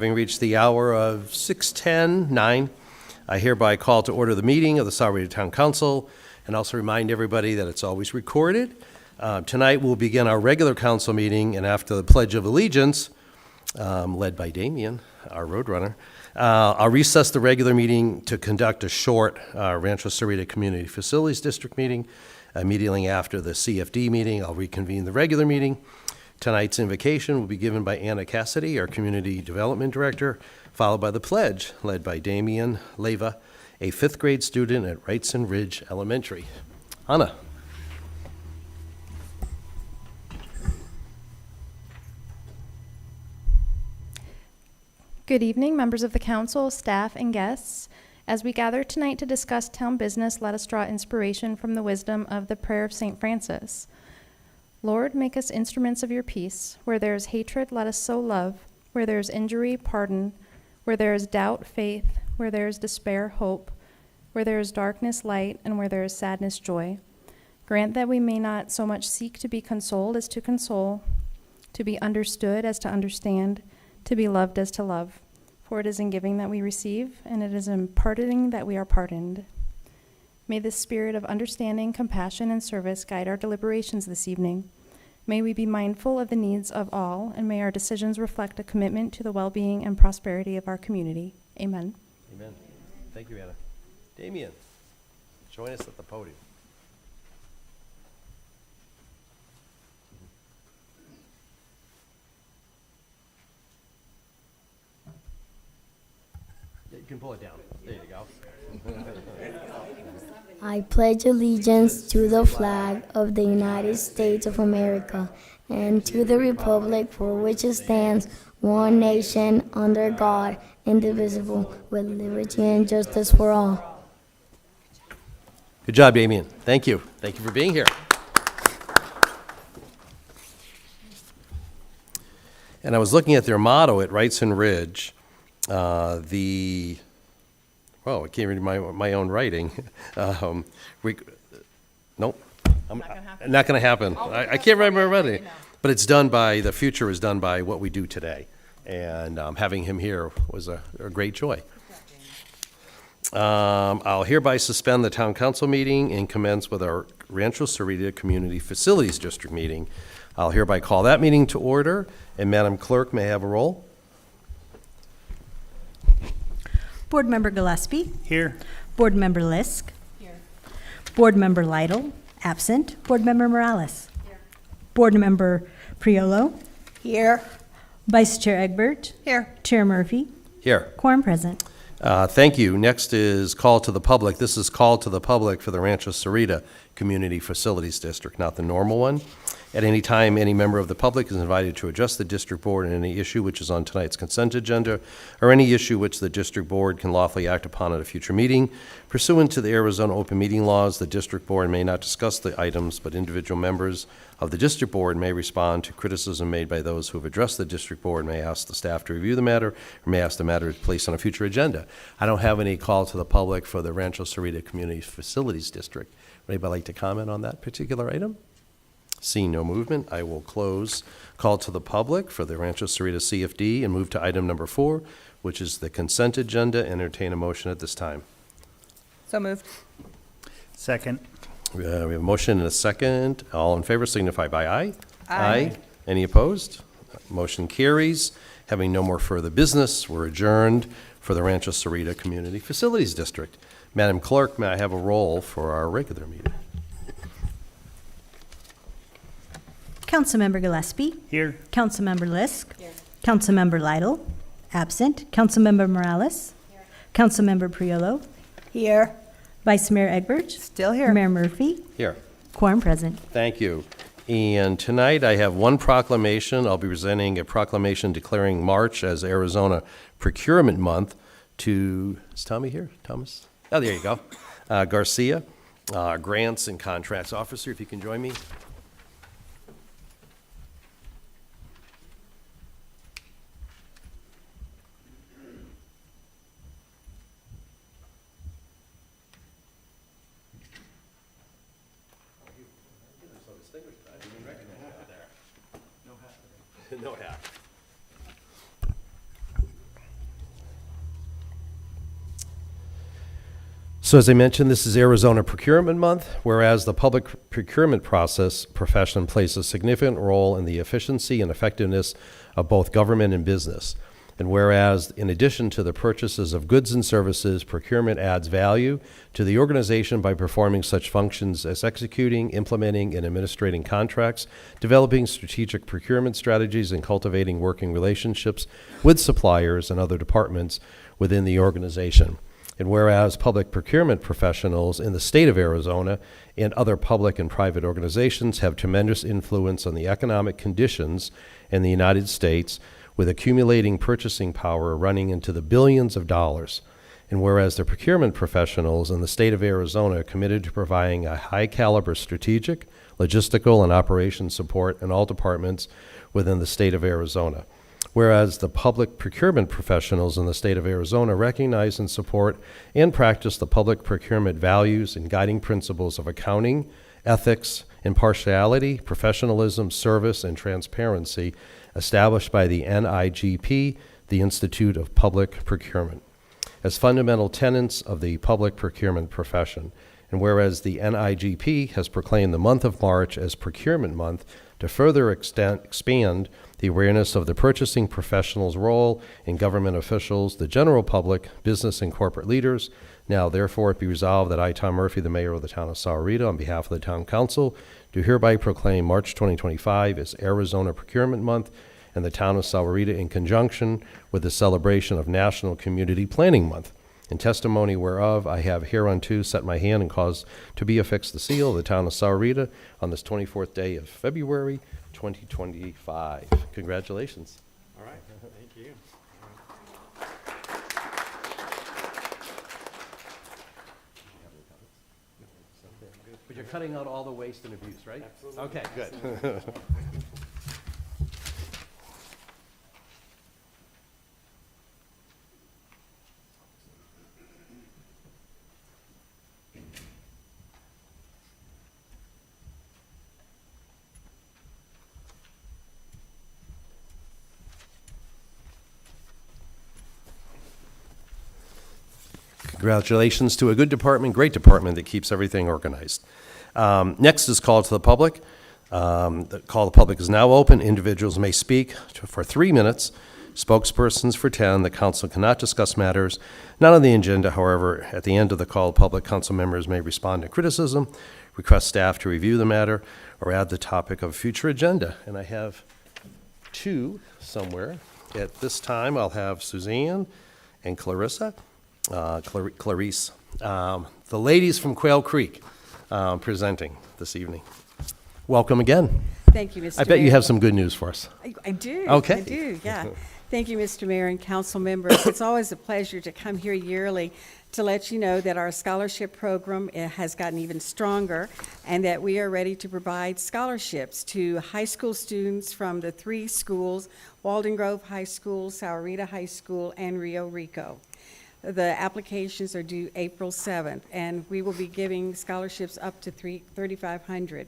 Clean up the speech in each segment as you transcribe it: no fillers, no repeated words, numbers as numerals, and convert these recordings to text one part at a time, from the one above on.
Having reached the hour of 6:10, I hereby call to order the meeting of the Sahuarita Town Council, and also remind everybody that it's always recorded. Tonight, we'll begin our regular council meeting, and after the Pledge of Allegiance, led by Damien, our roadrunner, I'll recess the regular meeting to conduct a short Rancho Sahuarita Community Facilities District meeting. Immediately after the CFD meeting, I'll reconvene the regular meeting. Tonight's invocation will be given by Anna Cassidy, our Community Development Director, followed by the pledge, led by Damian Leyva, a fifth grade student at Wrightson Ridge Elementary. Anna. Good evening, members of the council, staff, and guests. As we gather tonight to discuss town business, let us draw inspiration from the wisdom of the prayer of St. Francis. Lord, make us instruments of your peace. Where there is hatred, let us sow love. Where there is injury, pardon. Where there is doubt, faith. Where there is despair, hope. Where there is darkness, light. And where there is sadness, joy. Grant that we may not so much seek to be consoled as to console, to be understood as to understand, to be loved as to love. For it is in giving that we receive, and it is in pardoning that we are pardoned. May this spirit of understanding, compassion, and service guide our deliberations this evening. May we be mindful of the needs of all, and may our decisions reflect a commitment to the well-being and prosperity of our community. Amen. Amen. Thank you, Anna. Damien, join us at the podium. Yeah, you can pull it down. There you go. I pledge allegiance to the flag of the United States of America and to the republic for which it stands, one nation, under God, indivisible, with liberty and justice for all. Good job, Damien. Thank you. Thank you for being here. And I was looking at their motto at Wrightson Ridge. I can't read my own writing. Nope. Not going to happen. I can't remember already. But it's done by, the future is done by what we do today. And having him here was a great joy. I'll hereby suspend the town council meeting and commence with our Rancho Sahuarita Community Facilities District meeting. I'll hereby call that meeting to order. And Madam Clerk, may I have a roll? Board Member Gillespie. Here. Board Member Lisk. Here. Board Member Lytle. Absent. Board Member Morales. Here. Board Member Priolo. Here. Vice Chair Egbert. Here. Chair Murphy. Here. Quorum present. Thank you. Next is call to the public. This is call to the public for the Rancho Sahuarita Community Facilities District, not the normal one. At any time, any member of the public is invited to address the district board on any issue which is on tonight's consent agenda or any issue which the district board can lawfully act upon at a future meeting. Pursuant to the Arizona open meeting laws, the district board may not discuss the items, but individual members of the district board may respond to criticism made by those who have addressed the district board, may ask the staff to review the matter, or may ask the matter to be placed on a future agenda. I don't have any call to the public for the Rancho Sahuarita Community Facilities District. Would anybody like to comment on that particular item? Seeing no movement, I will close call to the public for the Rancho Sahuarita CFD and move to item number 4, which is the consent agenda. Entertain a motion at this time. So moved. Second. We have a motion and a second. All in favor signify by aye. Aye. Any opposed? Motion carries. Having no more further business, we're adjourned for the Rancho Sahuarita Community Facilities District. Madam Clerk, may I have a roll for our regular meeting? Councilmember Gillespie. Here. Councilmember Lisk. Here. Councilmember Lytle. Absent. Councilmember Morales. Here. Councilmember Priolo. Here. Vice Mayor Egbert. Still here. Mayor Murphy. Here. Quorum present. Thank you. And tonight I have one proclamation. I'll be presenting a proclamation declaring March as Arizona Procurement Month to, is Tommy here? Thomas? Oh, there you go. Garcia, Grants and Contracts Officer, if you can join me. No hat. So as I mentioned, this is Arizona Procurement Month, whereas the public procurement process profession plays a significant role in the efficiency and effectiveness of both government and business. And whereas, in addition to the purchases of goods and services, procurement adds value to the organization by performing such functions as executing, implementing, and administrating contracts, developing strategic procurement strategies, and cultivating working relationships with suppliers and other departments within the organization. And whereas public procurement professionals in the state of Arizona and other public and private organizations have tremendous influence on the economic conditions in the United States, with accumulating purchasing power running into the billions of dollars. And whereas the procurement professionals in the state of Arizona are committed to providing a high-caliber strategic, logistical, and operations support in all departments within the state of Arizona. Whereas the public procurement professionals in the state of Arizona recognize and support and practice the public procurement values and guiding principles of accounting, ethics, impartiality, professionalism, service, and transparency established by the NIGP, the Institute of Public Procurement, as fundamental tenets of the public procurement profession. And whereas the NIGP has proclaimed the month of March as Procurement Month to further expand the awareness of the purchasing professional's role in government officials, the general public, business, and corporate leaders, now therefore it be resolved that I, Tom Murphy, the mayor of the town of Sahuarita, on behalf of the town council, do hereby proclaim March 2025 as Arizona Procurement Month and the town of Sahuarita in conjunction with the celebration of National Community Planning Month. In testimony whereof, I have hereunto set my hand and caused to be affixed the seal of the town of Sahuarita on this 24th day of February 2025. Congratulations. All right, thank you. But you're cutting out all the waste and abuse, right? Absolutely. Okay, good. Congratulations to a good department, great department that keeps everything organized. Next is call to the public. The call to the public is now open. Individuals may speak for 3 minutes, spokespersons for 10. The council cannot discuss matters not on the agenda. However, at the end of the call to public, council members may respond to criticism, request staff to review the matter, or add the topic of future agenda. And I have 2 somewhere. At this time, I'll have Suzanne and Clarissa. Clarice, the ladies from Quail Creek, presenting this evening. Welcome again. Thank you, Mr. Mayor. I bet you have some good news for us. I do. Okay. I do, yeah. Thank you, Mr. Mayor and council members. It's always a pleasure to come here yearly to let you know that our scholarship program has gotten even stronger and that we are ready to provide scholarships to high school students from the 3 schools, Walden Grove High School, Sahuarita High School, and Rio Rico. The applications are due April 7th, and we will be giving scholarships up to $3,500.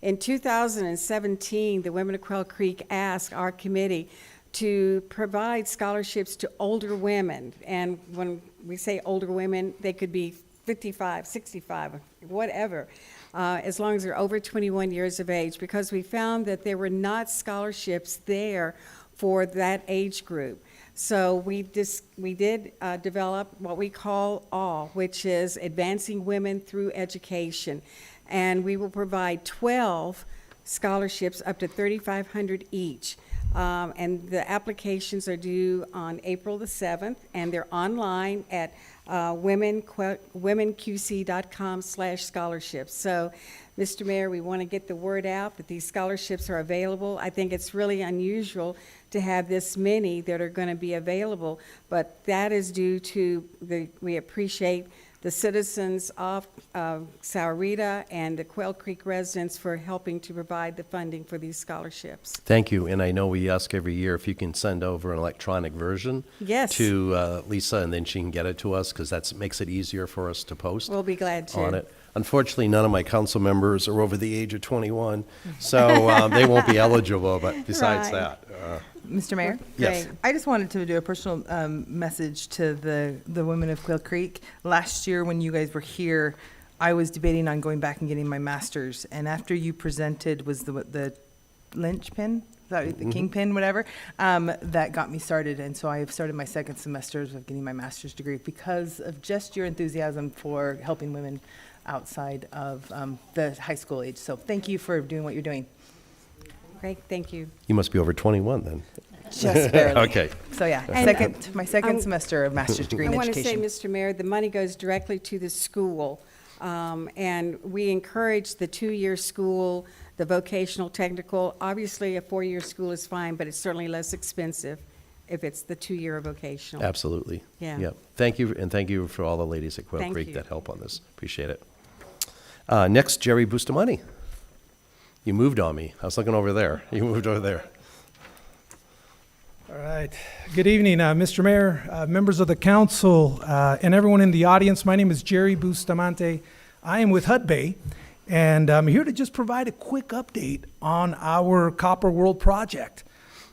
In 2017, the Women of Quail Creek asked our committee to provide scholarships to older women. And when we say older women, they could be 55, 65, whatever, as long as they're over 21 years of age, because we found that there were not scholarships there for that age group. So we did develop what we call ALL, which is Advancing Women Through Education. And we will provide 12 scholarships up to $3,500 each. And the applications are due on April the 7th, and they're online at womenqc.com/scholarships. So, Mr. Mayor, we want to get the word out that these scholarships are available. I think it's really unusual to have this many that are going to be available, but that is due to we appreciate the citizens of Sahuarita and the Quail Creek residents for helping to provide the funding for these scholarships. Thank you, and I know we ask every year if you can send over an electronic version Yes. to Lisa, and then she can get it to us, because that makes it easier for us to post We'll be glad to. on it. Unfortunately, none of my council members are over the age of 21, so they won't be eligible, but besides Right. that, Mr. Mayor? Yes. Great. I just wanted to do a personal message to the women of Quail Creek. Last year, when you guys were here, I was debating on going back and getting my master's, and after you presented was the linchpin, the kingpin, whatever, that got me started, and so I have started my second semester of getting my master's degree because of just your enthusiasm for helping women outside of the high school age. So thank you for doing what you're doing. Great, thank you. You must be over 21 then. Just barely. Okay. So yeah, And, my second um, semester of master's degree I in want to say, education. Mr. Mayor, the money goes directly to the school. And we encourage the two-year school, the vocational technical. Obviously, a four-year school is fine, but it's certainly less expensive if it's the two-year vocational. Absolutely. Yeah. Yep. Thank you, and thank you for all the ladies at Quail Thank Creek you. that help on this. Appreciate it. Next, Jerry Bustamante. You moved on me. I was looking over there. You moved over there. All right. Good evening, Mr. Mayor, members of the council, and everyone in the audience. My name is Jerry Bustamante. I am with Hudbay, and I'm here to just provide a quick update on our Copper World project.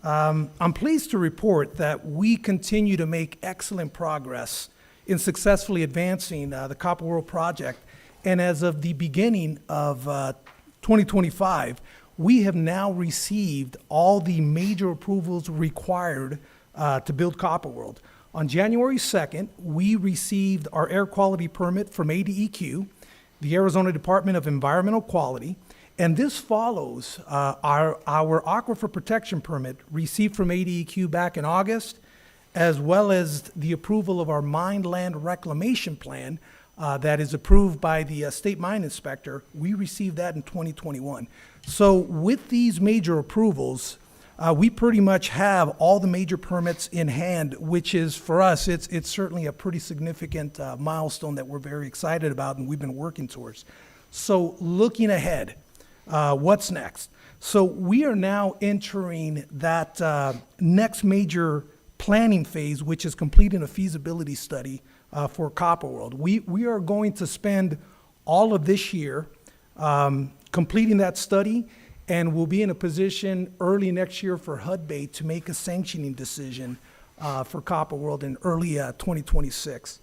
I'm pleased to report that we continue to make excellent progress in successfully advancing the Copper World project. And as of the beginning of 2025, we have now received all the major approvals required to build Copper World. On January 2nd, we received our air quality permit from ADEQ, the Arizona Department of Environmental Quality, and this follows our aquifer protection permit received from ADEQ back in August, as well as the approval of our mined land reclamation plan that is approved by the state mine inspector. We received that in 2021. So with these major approvals, we pretty much have all the major permits in hand, which is, for us, it's certainly a pretty significant milestone that we're very excited about and we've been working towards. So looking ahead, what's next? So we are now entering that next major planning phase, which is completing a feasibility study for Copper World. We are going to spend all of this year completing that study, and we'll be in a position early next year for Hudbay to make a sanctioning decision for Copper World in early 2026.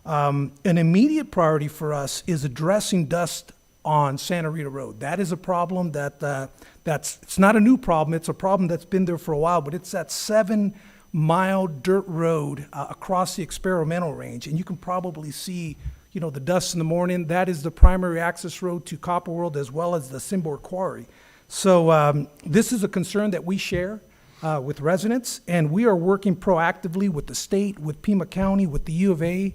An immediate priority for us is addressing dust on Santa Rita Road. That is a problem it's not a new problem, it's a problem that's been there for a while, but it's that 7-mile dirt road across the experimental range, and you can probably see the dust in the morning. That is the primary access road to Copper World as well as the Symbor Quarry. So this is a concern that we share with residents, and we are working proactively with the state, with Pima County, with the U of A,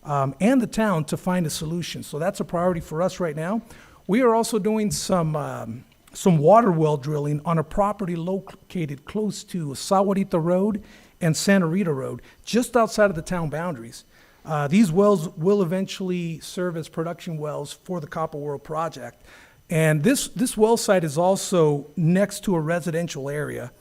and the town to find a solution. So that's a priority for us right now. We are also doing some water well drilling on a property located close to Sahuarita Road and Santa Rita Road, just outside of the town boundaries. These wells will eventually serve as production wells for the Copper World project. And this well site is also next to a residential area.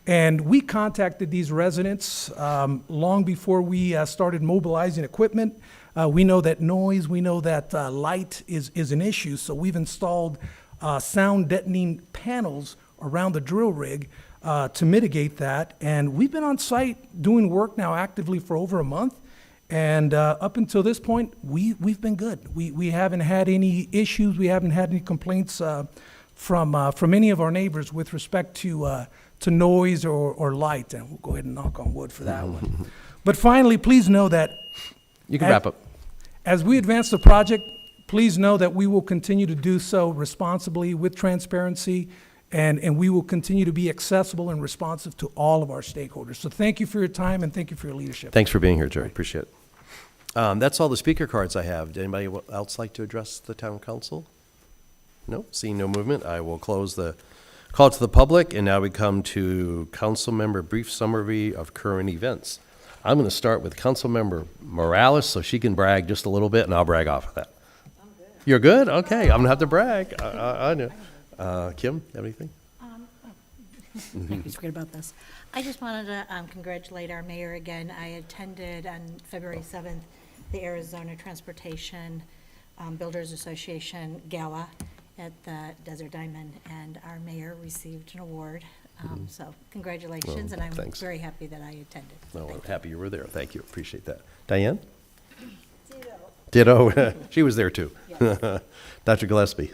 And we contacted these residents long before we started mobilizing equipment. We know that noise, we know that light is an issue, so we've installed sound deadening panels around the drill rig to mitigate that. And we've been on site doing work now actively for over a month. And up until this point, we've been good. We haven't had any issues. We haven't had any complaints from any of our neighbors with respect to noise or light. And we'll go ahead and knock on wood for that one. But finally, please know that You can wrap up. as we advance the project, please know that we will continue to do so responsibly with transparency, and we will continue to be accessible and responsive to all of our stakeholders. So thank you for your time and thank you for your leadership. Thanks for being here, Jerry. Appreciate it. That's all the speaker cards I have. Does anybody else like to address the town council? No? Seeing no movement, I will close the call to the public, and now we come to council member brief summary of current events. I'm going to start with council member Morales so she can brag just a little bit, and I'll brag off of that. I'm good. You're good? Okay, I'm going to have to brag. I know. Kim, you have anything? I was forget about this. I just wanted to congratulate our mayor again. I attended on February 7th the Arizona Transportation Builders Association Gala at the Desert Diamond, and our mayor received an award So congratulations, and I'm thanks. very happy that I attended. So No, thank I'm you. happy you were there. Thank you. Appreciate that. Diane? Ditto. She was there too. Dr. Gillespie?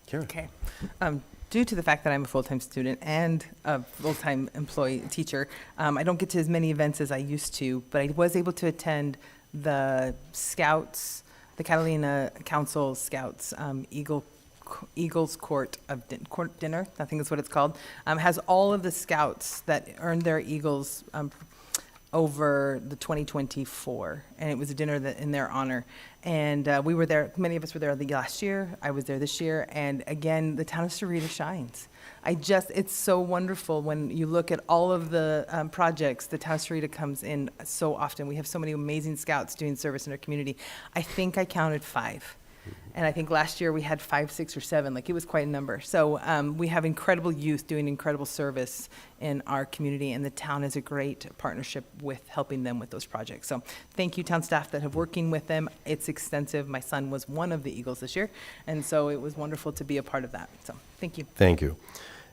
Karen? Okay. Due to the fact that I'm a full-time student and a full-time employee teacher, I don't get to as many events as I used to, but I was able to attend the Scouts, the Catalina Council Scouts Eagles Court Dinner, I think is what it's called. Has all of the Scouts that earned their Eagles over the 2024, and it was a dinner that in their honor. And we were there, many of us were there the last year, I was there this year, and again, the town of Sarita shines. It's so wonderful when you look at all of the projects, the town of Sarita comes in so often. We have so many amazing scouts doing service in our community. I think I counted 5. And I think last year we had 5, 6, or 7, like it was quite a number. So we have incredible youth doing incredible service in our community, and the town is a great partnership with helping them with those projects. So thank you, town staff that have working with them. It's extensive. My son was one of the Eagles this year, and so it was wonderful to be a part of that. So thank you. Thank you.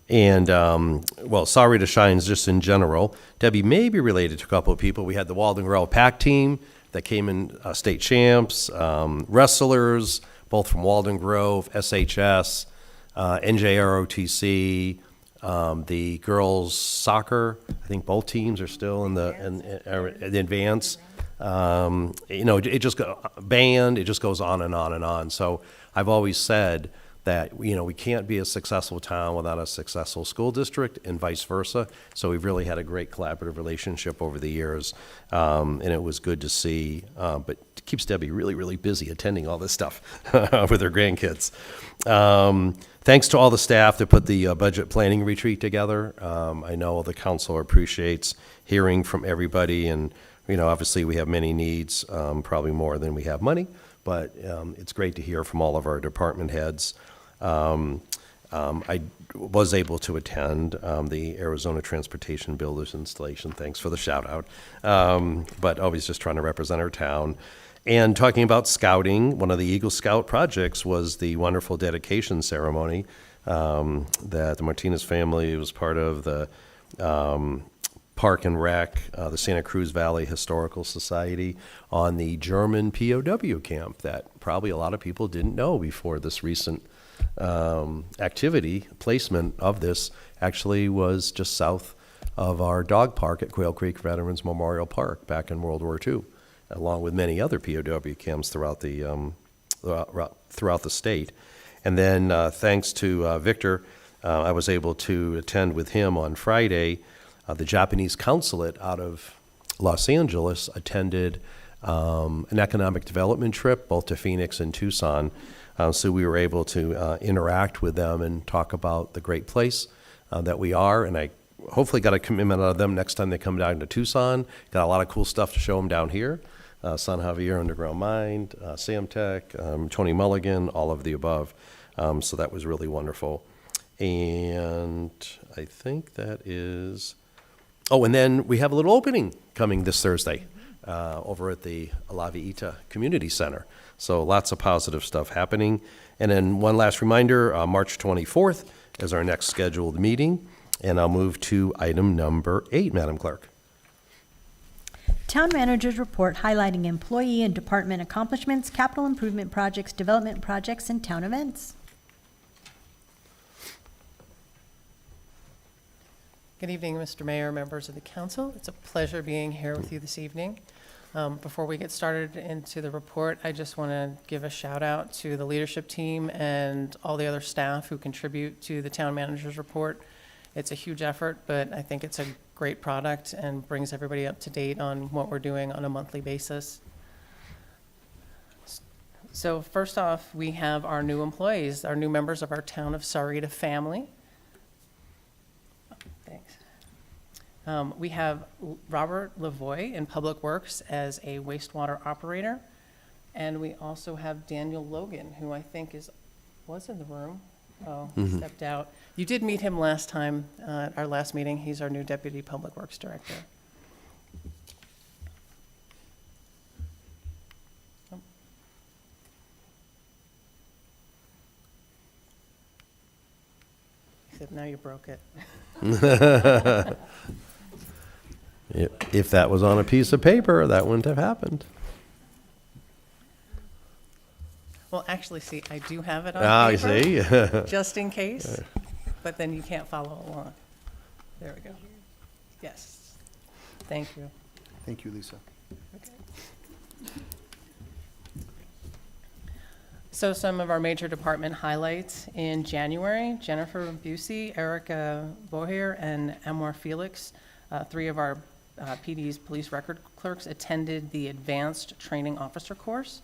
And, well, sorry to shines just in general. Debbie may be related to a couple of people. We had the Walden Grove Pack team that came in state champs, wrestlers, both from Walden Grove, SHS, NJROTC, the girls soccer. I think both teams are still in the advance. It just band. It just goes on and on and on. So I've always said that we can't be a successful town without a successful school district, and vice versa. So we've really had a great collaborative relationship over the years, and it was good to see. But it keeps Debbie really, really busy attending all this stuff with her grandkids. Thanks to all the staff that put the budget planning retreat together. I know the council appreciates hearing from everybody, and obviously we have many needs, probably more than we have money. But it's great to hear from all of our department heads. I was able to attend the Arizona Transportation Builders Installation. Thanks for the shout out. But always just trying to represent our town. And talking about scouting, one of the Eagle Scout projects was the wonderful dedication ceremony that the Martinez family was part of, the Park and Rec, the Santa Cruz Valley Historical Society, on the German POW camp that probably a lot of people didn't know before this recent activity. Placement of this actually was just south of our dog park at Quail Creek Veterans Memorial Park back in World War II, along with many other POW camps throughout the state. And then thanks to Victor, I was able to attend with him on Friday. The Japanese consulate out of Los Angeles attended an economic development trip both to Phoenix and Tucson. So we were able to interact with them and talk about the great place that we are. And I hopefully got a commitment out of them next time they come down to Tucson. Got a lot of cool stuff to show them down here. San Javier Underground Mine, Samtec, Tony Mulligan, all of the above. So that was really wonderful. And I think that is... Oh, and then we have a little opening coming this Thursday over at the La Villita Community Center. So lots of positive stuff happening. And then one last reminder, March 24th is our next scheduled meeting. And I'll move to item number 8, Madam Clerk. Town Manager's Report highlighting employee and department accomplishments, capital improvement projects, development projects, and town events. Good evening, Mr. Mayor, members of the council. It's a pleasure being here with you this evening. Before we get started into the report, I just want to give a shout out to the leadership team and all the other staff who contribute to the town manager's report. It's a huge effort, but I think it's a great product and brings everybody up to date on what we're doing on a monthly basis. So first off, we have our new employees, our new members of our Town of Sarita family. Thanks. We have Robert Lavoie in Public Works as a wastewater operator. And we also have Daniel Logan, who I think was in the room. Oh, stepped out. You did meet him last time, at our last meeting. He's our new Deputy Public Works Director. Except now you broke it. If that was on a piece of paper, that wouldn't have happened. Well, actually, see, I do have it on Ah, you paper. see? Just in case, but then you can't follow along. There we go. Yes. Thank you. Thank you, Lisa. So some of our major department highlights in January: Jennifer Busey, Erica Boher, and Amor Felix, three of our PD's police record clerks, attended the Advanced Training Officer course.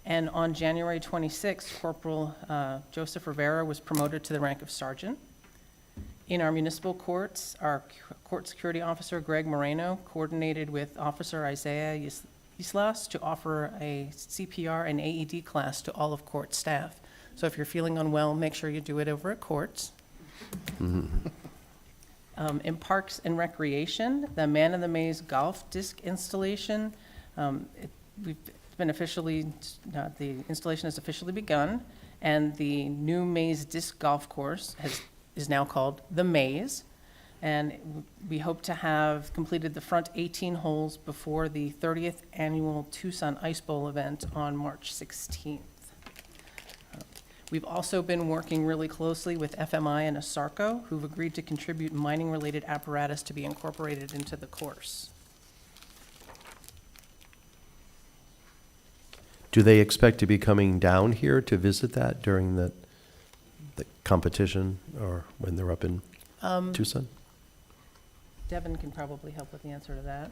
And on January 26th, Corporal Joseph Rivera was promoted to the rank of sergeant. In our municipal courts, our court security officer, Greg Moreno, coordinated with Officer Isaiah Islas to offer a CPR and AED class to all of court staff. So if you're feeling unwell, make sure you do it over at courts. In Parks and Recreation, the Man in the Maze golf disc installation, the installation has officially begun, and the new Maze disc golf course is now called The Maze. And we hope to have completed the front 18 holes before the 30th annual Tucson Ice Bowl event on March 16th. We've also been working really closely with FMI and ASARCO, who've agreed to contribute mining-related apparatus to be incorporated into the course. Do they expect to be coming down here to visit that during the competition or when they're up in Tucson? Devin can probably help with the answer to that.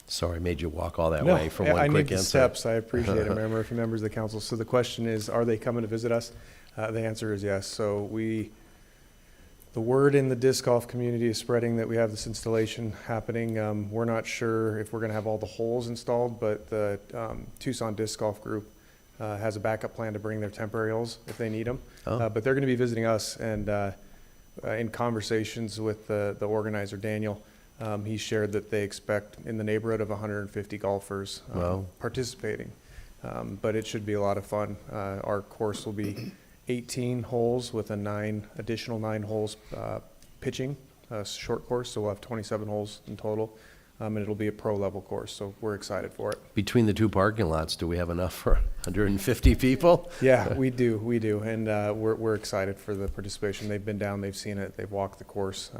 Sorry, I made you walk all that No, way for I one need quick the answer. steps. I appreciate it, Mayor, for members of the council. So the question is, are they coming to visit us? The answer is yes. So the word in the disc golf community is spreading that we have this installation happening. We're not sure if we're going to have all the holes installed, but the Tucson Disc Golf Group has a backup plan to bring their temporary holes if they need them. Oh. But they're going to be visiting us, and in conversations with the organizer, Daniel, he shared that they expect in the neighborhood of 150 golfers Wow. participating. But it should be a lot of fun. Our course will be 18 holes with a additional nine holes pitching, a short course, so we'll have 27 holes in total. And it'll be a pro level course, so we're excited for it. Between the two parking lots, do we have enough for 150 people? Yeah, we do, and we're excited for the participation. They've been down, they've seen it, they've walked the course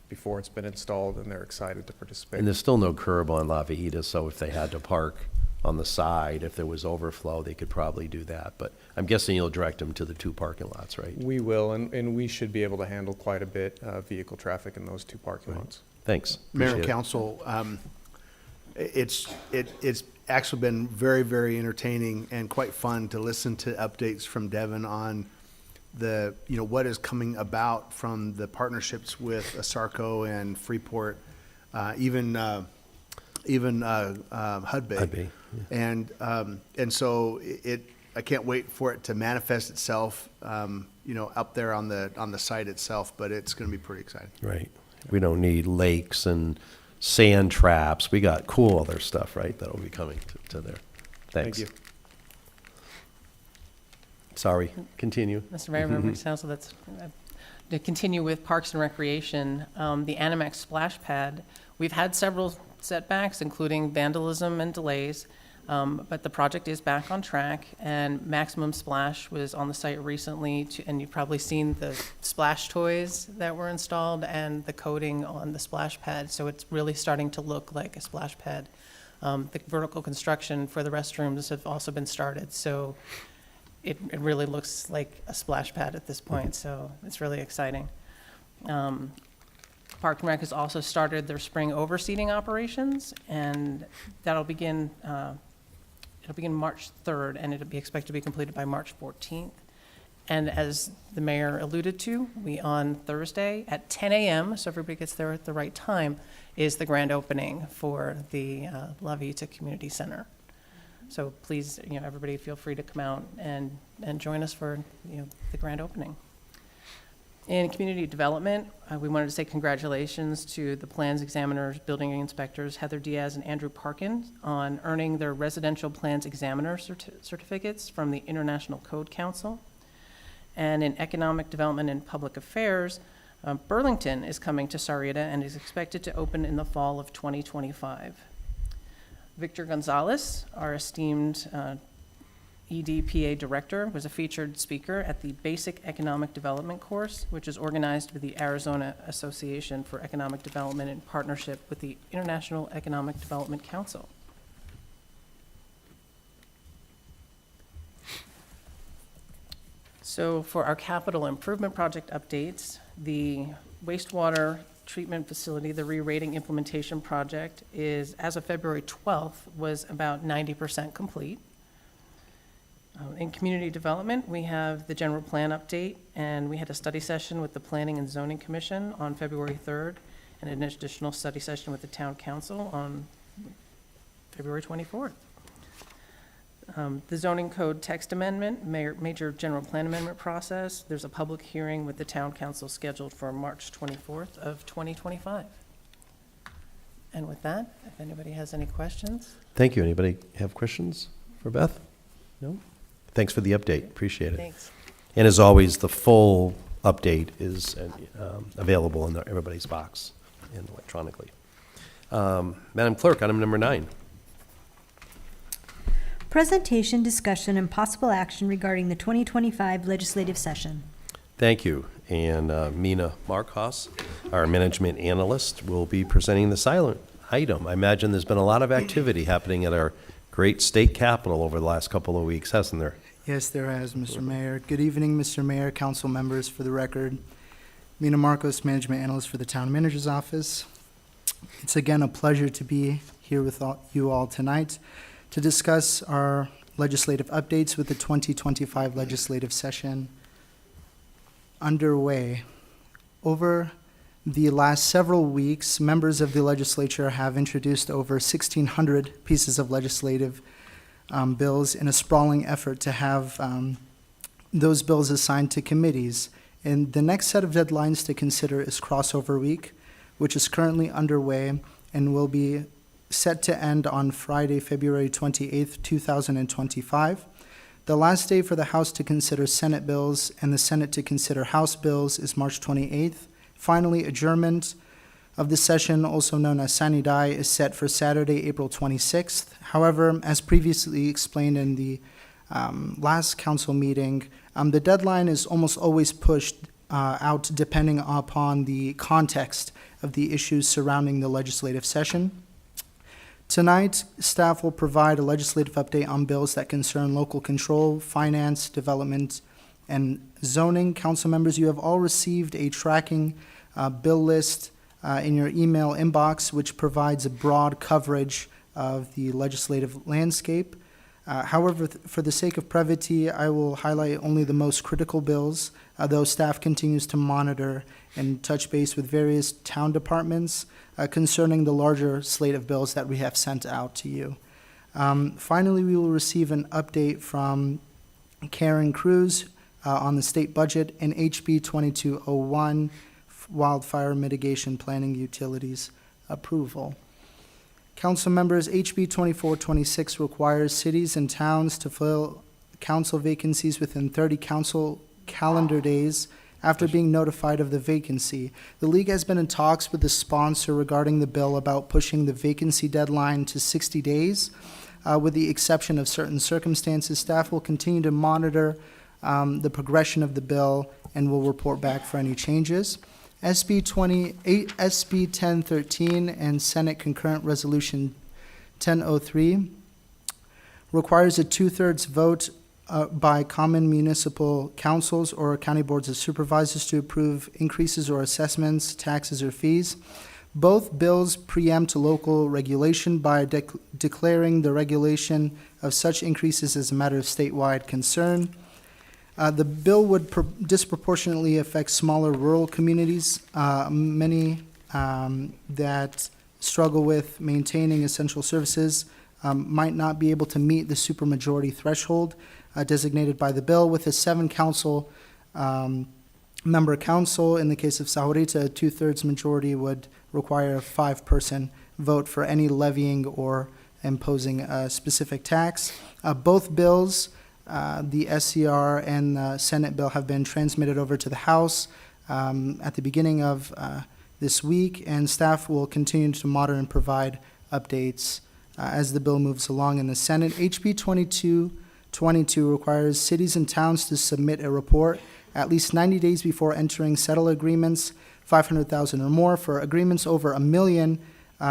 before it's been installed, and they're excited to participate. And there's still no curb on La Viejita, so if they had to park on the side, if there was overflow, they could probably do that. But I'm guessing you'll direct them to the two parking lots, right? We will, and we should be able to handle quite a bit of vehicle traffic in those two parking lots. Thanks. Mayor and Appreciate it. council, it's actually been very, very entertaining and quite fun to listen to updates from Devin on what is coming about from the partnerships with ASARCO and Freeport, even Hudbay. Hudbay, And so I can't wait for it to manifest itself, up there on the site itself, but it's going to be pretty exciting. Right. We don't need lakes and sand traps. We got cool other stuff, right, that'll be coming to there. Thanks. Thank you. Sorry, continue. Mr. Mayor, members of council, that's, to continue with Parks and Recreation, the Animax splash pad, we've had several setbacks, including vandalism and delays, but the project is back on track, and Maximum Splash was on the site recently, and you've probably seen the splash toys that were installed and the coating on the splash pad, so it's really starting to look like a splash pad. The vertical construction for the restrooms have also been started, so it really looks like a splash pad at this point, so it's really exciting. Park and Rec has also started their spring overseeding operations, and that'll begin, it'll begin March 3rd, and it'll be expected to be completed by March 14th. And as the mayor alluded to, on Thursday at 10 a.m., so everybody gets there at the right time, is the grand opening for the La Vita Community Center. So please, everybody feel free to come out and join us for, the grand opening. In community development, we wanted to say congratulations to the plans examiners, building inspectors, Heather Diaz and Andrew Parkin, on earning their residential plans examiner certificates from the International Code Council. And in economic development and public affairs, Burlington is coming to Sarita and is expected to open in the fall of 2025. Victor Gonzalez, our esteemed EDPA director, was a featured speaker at the Basic Economic Development course, which is organized with the Arizona Association for Economic Development in partnership with the International Economic Development Council. So for our capital improvement project updates, the wastewater treatment facility, the re-rating implementation project is, as of February 12th, was about 90% complete. In community development, we have the general plan update, and we had a study session with the Planning and Zoning Commission on February 3rd, and an additional study session with the Town Council on February 24th. The zoning code text amendment, major general plan amendment process, there's a public hearing with the Town Council scheduled for March 24th of 2025. And with that, if anybody has any questions? Thank you. Anybody have questions for Beth? No? Thanks for the update. Appreciate it. Thanks. And as always, the full update is available in everybody's box and electronically. Madam Clerk, item number 9. Presentation, discussion, and possible action regarding the 2025 legislative session. Thank you. And Mina Markos, our management analyst, will be presenting the silent item. I imagine there's been a lot of activity happening at our great state capitol over the last couple of weeks, hasn't there? Yes, there has, Mr. Mayor. Good evening, Mr. Mayor, council members. For the record, Mina Marcos, Management Analyst for the Town Manager's Office. It's again a pleasure to be here with you all tonight to discuss our legislative updates with the 2025 legislative session underway. Over the last several weeks, members of the legislature have introduced over 1,600 pieces of legislative bills in a sprawling effort to have those bills assigned to committees. And the next set of deadlines to consider is crossover week, which is currently underway and will be set to end on Friday, February 28th, 2025. The last day for the House to consider Senate bills and the Senate to consider House bills is March 28th. Finally, adjournment of the session, also known as Sine Die, is set for Saturday, April 26th. However, as previously explained in the last council meeting, the deadline is almost always pushed out depending upon the context of the issues surrounding the legislative session. Tonight, staff will provide a legislative update on bills that concern local control, finance, development, and zoning. Council members, you have all received a tracking bill list in your email inbox, which provides a broad coverage of the legislative landscape. However, for the sake of brevity, I will highlight only the most critical bills, though staff continues to monitor and touch base with various town departments concerning the larger slate of bills that we have sent out to you. Finally, we will receive an update from Karen Cruz on the state budget and HB 2201, wildfire mitigation planning utilities approval. Council members, HB 2426 requires cities and towns to fill council vacancies within 30 council calendar days after being notified of the vacancy. The league has been in talks with the sponsor regarding the bill about pushing the vacancy deadline to 60 days. With the exception of certain circumstances, staff will continue to monitor the progression of the bill and will report back for any changes. SB 1013 and Senate Concurrent Resolution 1003 requires a 2/3 vote by common municipal councils or county boards of supervisors to approve increases or assessments, taxes, or fees. Both bills preempt local regulation by declaring the regulation of such increases as a matter of statewide concern. The bill would disproportionately affect smaller rural communities, many that struggle with maintaining essential services might not be able to meet the supermajority threshold designated by the bill. With a 7 council member council. In the case of Sahuarita, a 2/3 majority would require a 5-person vote for any levying or imposing a specific tax. Both bills, the SCR and the Senate bill, have been transmitted over to the House at the beginning of this week, and staff will continue to monitor and provide updates as the bill moves along in the Senate. HB 2222 requires cities and towns to submit a report at least 90 days before entering settle agreements, 500,000 or more. For agreements over $1 million,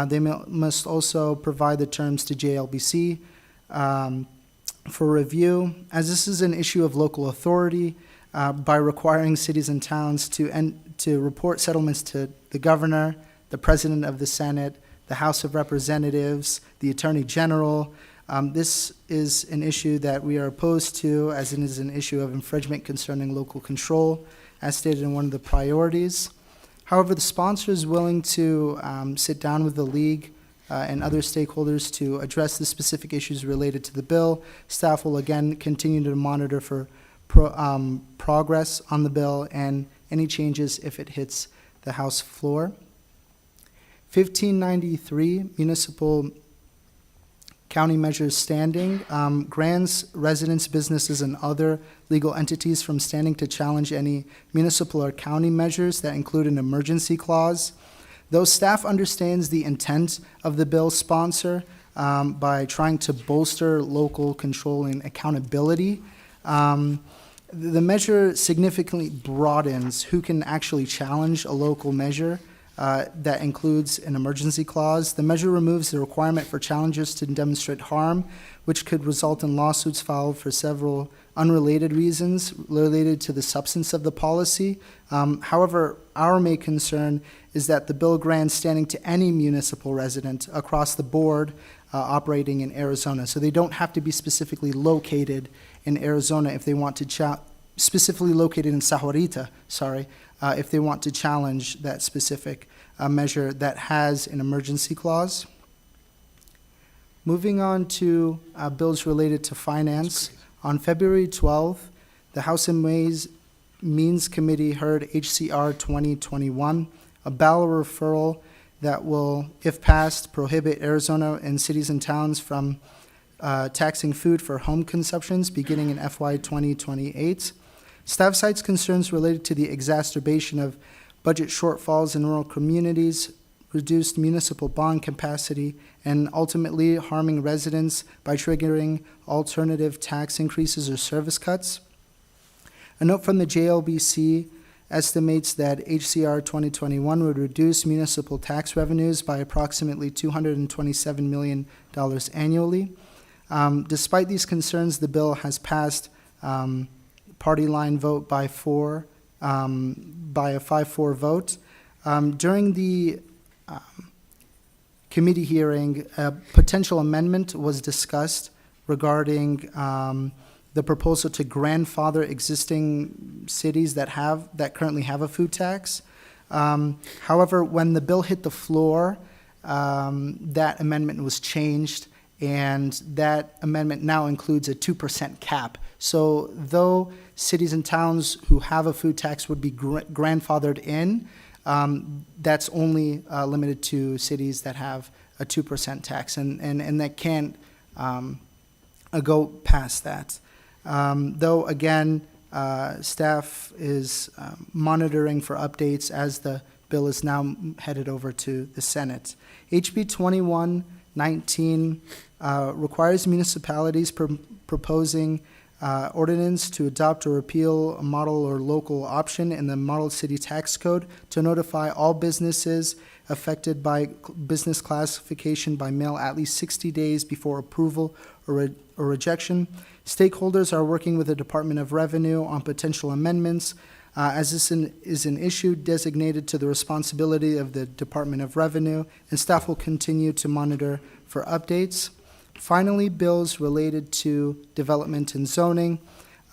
they must also provide the terms to JLBC for review. As this is an issue of local authority, by requiring cities and towns to report settlements to the governor, the president of the Senate, the House of Representatives, the Attorney General, this is an issue that we are opposed to, as it is an issue of infringement concerning local control, as stated in one of the priorities. However, the sponsor is willing to sit down with the league and other stakeholders to address the specific issues related to the bill. Staff will again continue to monitor for progress on the bill and any changes if it hits the House floor. 1593, municipal county measures standing, grants residents, businesses, and other legal entities from standing to challenge any municipal or county measures that include an emergency clause. Though staff understands the intent of the bill sponsor by trying to bolster local control and accountability, the measure significantly broadens who can actually challenge a local measure that includes an emergency clause. The measure removes the requirement for challengers to demonstrate harm, which could result in lawsuits filed for several unrelated reasons related to the substance of the policy. However, our main concern is that the bill grants standing to any municipal resident across the board operating in Arizona. So they don't have to be specifically located in Arizona if they want to specifically located in Sahuarita, if they want to challenge that specific measure that has an emergency clause. Moving on to bills related to finance. On February 12th, the House and Ways Means Committee heard HCR 2021, a ballot referral that will, if passed, prohibit Arizona and cities and towns from taxing food for home consumptions beginning in FY 2028. Staff cites concerns related to the exacerbation of budget shortfalls in rural communities, reduced municipal bond capacity, and ultimately harming residents by triggering alternative tax increases or service cuts. A note from the JLBC estimates that HCR 2021 would reduce municipal tax revenues by approximately $227 million annually. Despite these concerns, the bill has passed party line vote by a 5-4 vote. During the committee hearing, a potential amendment was discussed regarding the proposal to grandfather existing cities that currently have a food tax. However, when the bill hit the floor, that amendment was changed, and that amendment now includes a 2% cap. So though cities and towns who have a food tax would be grandfathered in, that's only limited to cities that have a 2% tax, and that can't go past that. Though, again, staff is monitoring for updates as the bill is now headed over to the Senate. HB 2119 requires municipalities proposing ordinance to adopt or repeal a model or local option in the Model City Tax Code to notify all businesses affected by business classification by mail at least 60 days before approval or rejection. Stakeholders are working with the Department of Revenue on potential amendments, as this is an issue designated to the responsibility of the Department of Revenue, and staff will continue to monitor for updates. Finally, bills related to development and zoning.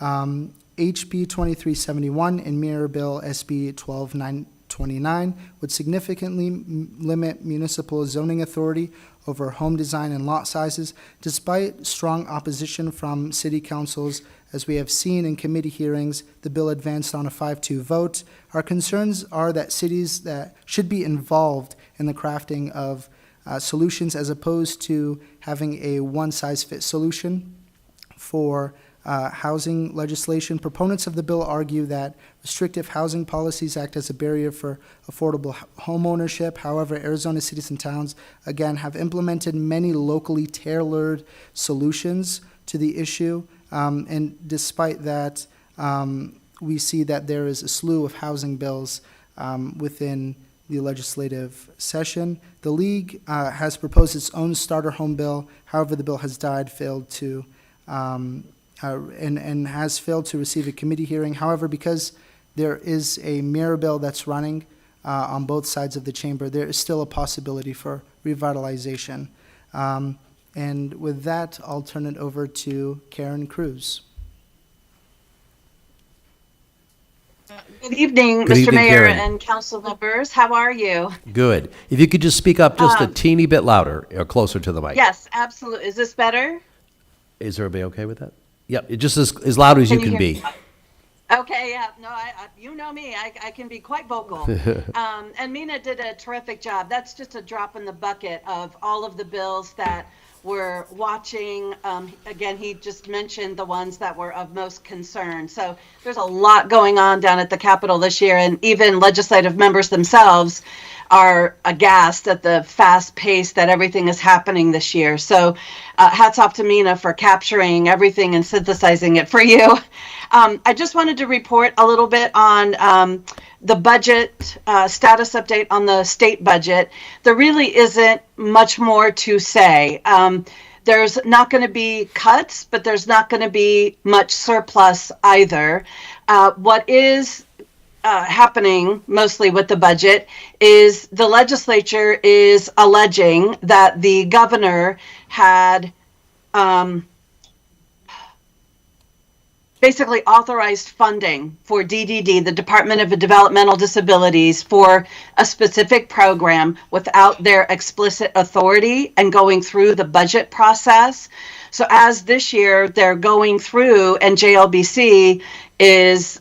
HB 2371 and Mirror Bill SB 12929 would significantly limit municipal zoning authority over home design and lot sizes, despite strong opposition from city councils As we have seen in committee hearings, the bill advanced on a 5-2 vote. Our concerns are that cities that should be involved in the crafting of solutions as opposed to having a one-size-fits solution for housing legislation. Proponents of the bill argue that restrictive housing policies act as a barrier for affordable home ownership. However, Arizona cities and towns, again, have implemented many locally tailored solutions to the issue. And despite that, we see that there is a slew of housing bills within the legislative session. The League has proposed its own starter home bill. However, the bill has died, and has failed to receive a committee hearing. However, because there is a mirror bill that's running on both sides of the chamber, there is still a possibility for revitalization. And with that, I'll turn it over to Karen Cruz. Good evening, Good Mr. evening, Mayor Karen. and council members. How are you? Good. If you could just speak up just a teeny bit louder or closer to the mic. Yes, absolutely. Is this better? Is everybody okay with that? Yep, just as loud as you can hear be. me? Okay, yeah, no, you know me, I can be quite vocal. And Mina did a terrific job. That's just a drop in the bucket of all of the bills that we're watching. Again, he just mentioned the ones that were of most concern. So there's a lot going on down at the Capitol this year, and even legislative members themselves are aghast at the fast pace that everything is happening this year. So hats off to Mina for capturing everything and synthesizing it for you. I just wanted to report a little bit on the budget status update on the state budget. There really isn't much more to say. There's not going to be cuts, but there's not going to be much surplus either. What is happening mostly with the budget is the legislature is alleging that the governor had basically authorized funding for DDD, the Department of Developmental Disabilities, for a specific program without their explicit authority and going through the budget process. So as this year they're going through and JLBC is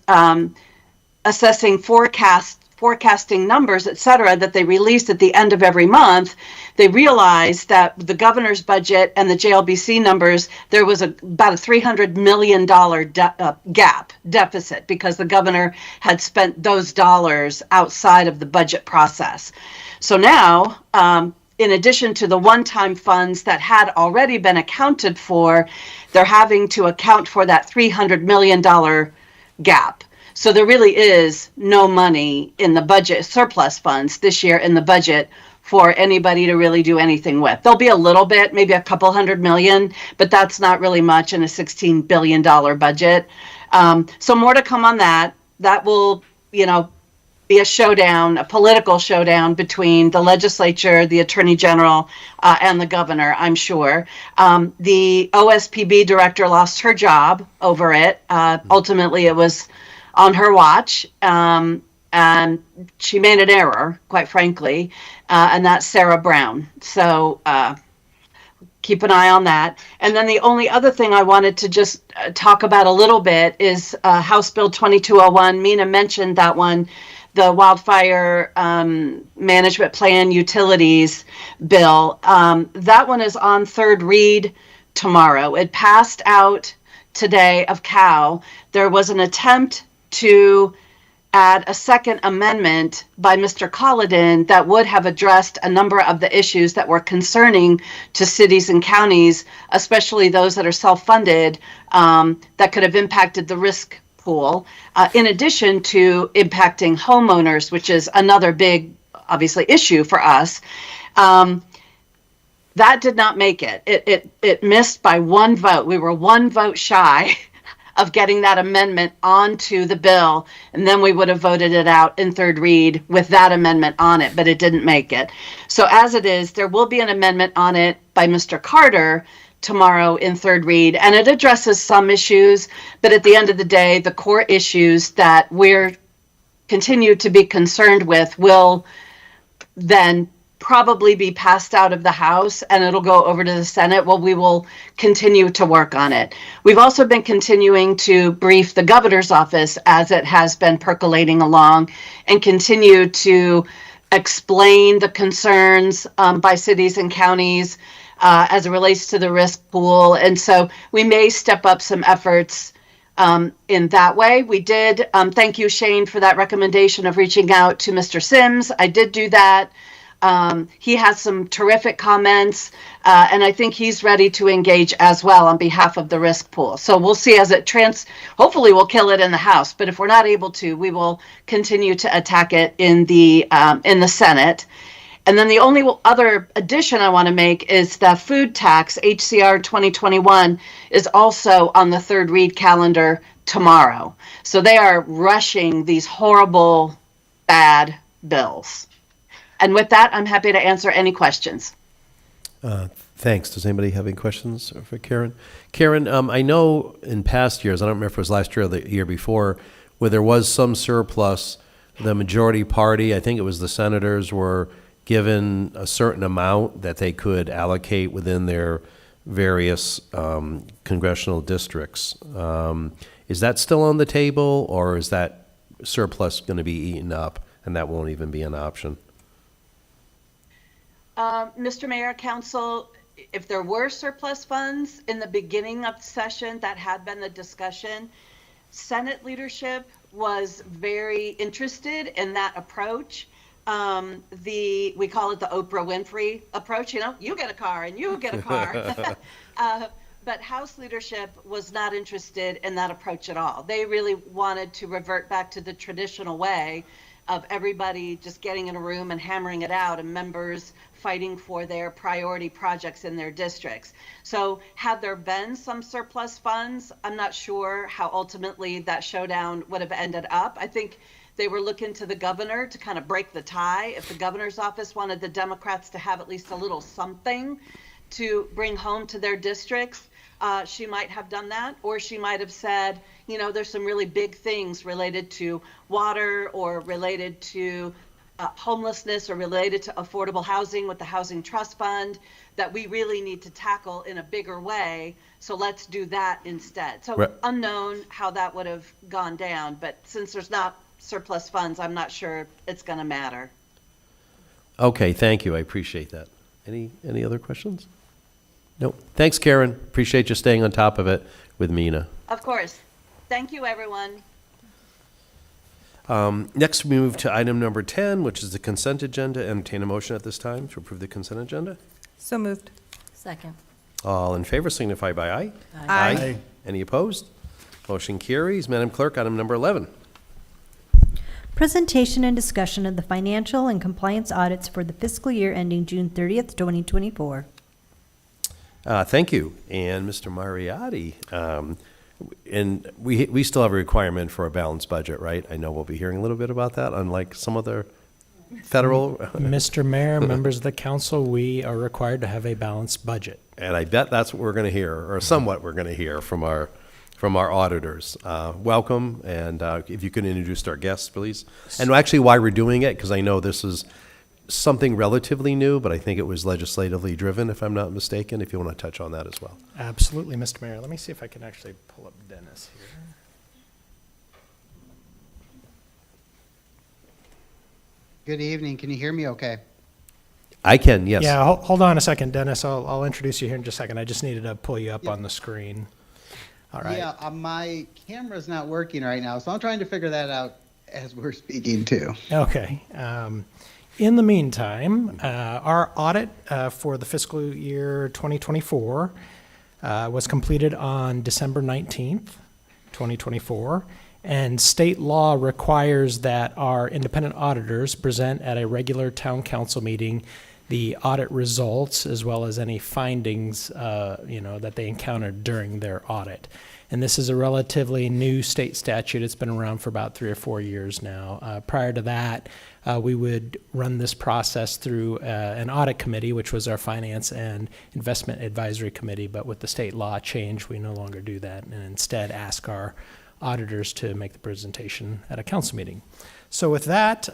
assessing forecasting numbers, et cetera, that they released at the end of every month, they realized that the governor's budget and the JLBC numbers, there was about a $300 million deficit because the governor had spent those dollars outside of the budget process. So now, in addition to the one-time funds that had already been accounted for, they're having to account for that $300 million gap. So there really is no money in the budget, surplus funds this year in the budget for anybody to really do anything with. There'll be a little bit, maybe a couple $100 million, but that's not really much in a $16 billion budget. So more to come on that. That will, be a showdown, a political showdown between the legislature, the attorney general, and the governor, I'm sure. The OSPB director lost her job over it. Ultimately, it was on her watch, and she made an error, quite frankly, and that's Sarah Brown. So keep an eye on that. And then the only other thing I wanted to just talk about a little bit is House Bill 2201. Mina mentioned that one, the Wildfire Management Plan Utilities bill. That one is on third read tomorrow. It passed out today of Cal. There was an attempt to add a second amendment by Mr. Colliden that would have addressed a number of the issues that were concerning to cities and counties, especially those that are self-funded, that could have impacted the risk pool, in addition to impacting homeowners, which is another big, obviously, issue for us. That did not make it. It missed by one vote. We were one vote shy of getting that amendment onto the bill, and then we would have voted it out in third read with that amendment on it, but it didn't make it. So as it is, there will be an amendment on it by Mr. Carter tomorrow in third read, and it addresses some issues, but at the end of the day, the core issues that we're continue to be concerned with will then probably be passed out of the House and it'll go over to the Senate. Well, we will continue to work on it. We've also been continuing to brief the governor's office as it has been percolating along and continue to explain the concerns by cities and counties as it relates to the risk pool. And so we may step up some efforts in that way. We did, thank you, Shane, for that recommendation of reaching out to Mr. Sims. I did do that. He has some terrific comments, and I think he's ready to engage as well on behalf of the risk pool. So we'll see as it hopefully we'll kill it in the House, but if we're not able to, we will continue to attack it in the Senate. And then the only other addition I want to make is the food tax, HCR 2021, is also on the third read calendar tomorrow. So they are rushing these horrible, bad bills. And with that, I'm happy to answer any questions. Thanks. Does anybody have any questions for Karen? Karen, I know in past years, I don't remember if it was last year or the year before, where there was some surplus, the majority party, I think it was the senators, were given a certain amount that they could allocate within their various congressional districts. Is that still on the table, or is that surplus going to be eaten up and that won't even be an option? Mr. Mayor, Council, if there were surplus funds in the beginning of the session, that had been the discussion. Senate leadership was very interested in that approach. We call it the Oprah Winfrey approach, you get a car and you get a car. But House leadership was not interested in that approach at all. They really wanted to revert back to the traditional way of everybody just getting in a room and hammering it out, and members fighting for their priority projects in their districts. So had there been some surplus funds, I'm not sure how ultimately that showdown would have ended up. I think they were looking to the governor to kind of break the tie. If the governor's office wanted the Democrats to have at least a little something to bring home to their districts, she might have done that, or she might have said, there's some really big things related to water or related to homelessness or related to affordable housing with the Housing Trust Fund that we really need to tackle in a bigger way. So let's do that instead. So unknown how that would have gone down, but since there's not surplus funds, I'm not sure it's going to matter. Okay, thank you. I appreciate that. Any other questions? No. Thanks, Karen. Appreciate you staying on top of it with Mina. Of course. Thank you, everyone. Next, we move to item number 10, which is the consent agenda. Entertain a motion at this time to approve the consent agenda. So moved. Second. All in favor signify by aye. Aye. Any opposed? Motion carries. Madam Clerk, item number 11. Presentation and discussion of the financial and compliance audits for the fiscal year ending June 30th, 2024. Thank you. And Mr. Mariotti, and we still have a requirement for a balanced budget, right? I know we'll be hearing a little bit about that, unlike some other federal. Mr. Mayor, members of the council, we are required to have a balanced budget. And I bet that's what we're going to hear, or somewhat we're going to hear from our auditors. Welcome, and if you could introduce our guests, please. And actually why we're doing it, because I know this is something relatively new, but I think it was legislatively driven, if I'm not mistaken, if you want to touch on that as well. Absolutely, Mr. Mayor. Let me see if I can actually pull up Dennis here. Good evening. Can you hear me okay? I can, yes. Yeah, hold on a second, Dennis. I'll introduce you here in just a second. I just needed to pull you up on the screen. All right. Yeah, my camera's not working right now, so I'm trying to figure that out as we're speaking too. Okay. In the meantime, our audit for the fiscal year 2024 was completed on December 19th, 2024, and state law requires that our independent auditors present at a regular town council meeting the audit results as well as any findings that they encountered during their audit. And this is a relatively new state statute. It's been around for about 3 or 4 years now. Prior to that, we would run this process through an audit committee, which was our finance and investment advisory committee. But with the state law change, we no longer do that and instead ask our auditors to make the presentation at a council meeting. So with that,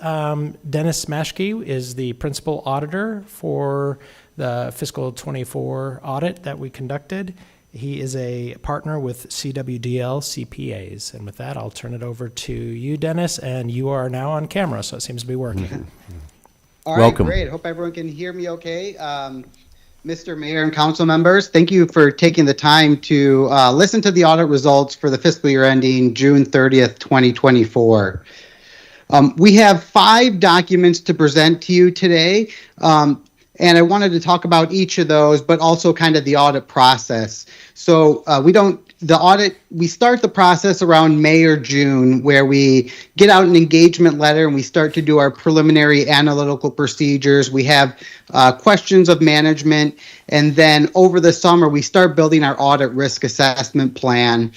Dennis Maschke is the principal auditor for the fiscal 24 audit that we conducted. He is a partner with CWDL CPAs. And with that, I'll turn it over to you, Dennis, and you are now on camera, so it seems to be working. All right, Welcome. great. Hope everyone can hear me okay. Mr. Mayor and council members, thank you for taking the time to listen to the audit results for the fiscal year ending June 30th, 2024. We have 5 documents to present to you today, and I wanted to talk about each of those, but also kind of the audit process. So we start the process around May or June, where we get out an engagement letter and we start to do our preliminary analytical procedures. We have questions of management, and then over the summer, we start building our audit risk assessment plan.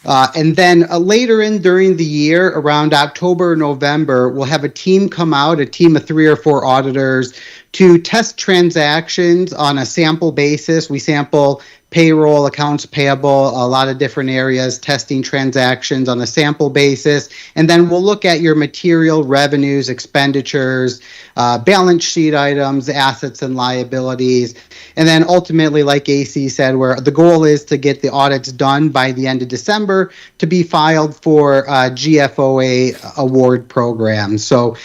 And then later during the year, around October or November, we'll have a team come out, a team of 3 or 4 auditors, to test transactions on a sample basis. We sample payroll, accounts payable, a lot of different areas, testing transactions on a sample basis. And then we'll look at your material revenues, expenditures, balance sheet items, assets and liabilities. And then ultimately, like AC said, where the goal is to get the audits done by the end of December to be filed for GFOA award program. So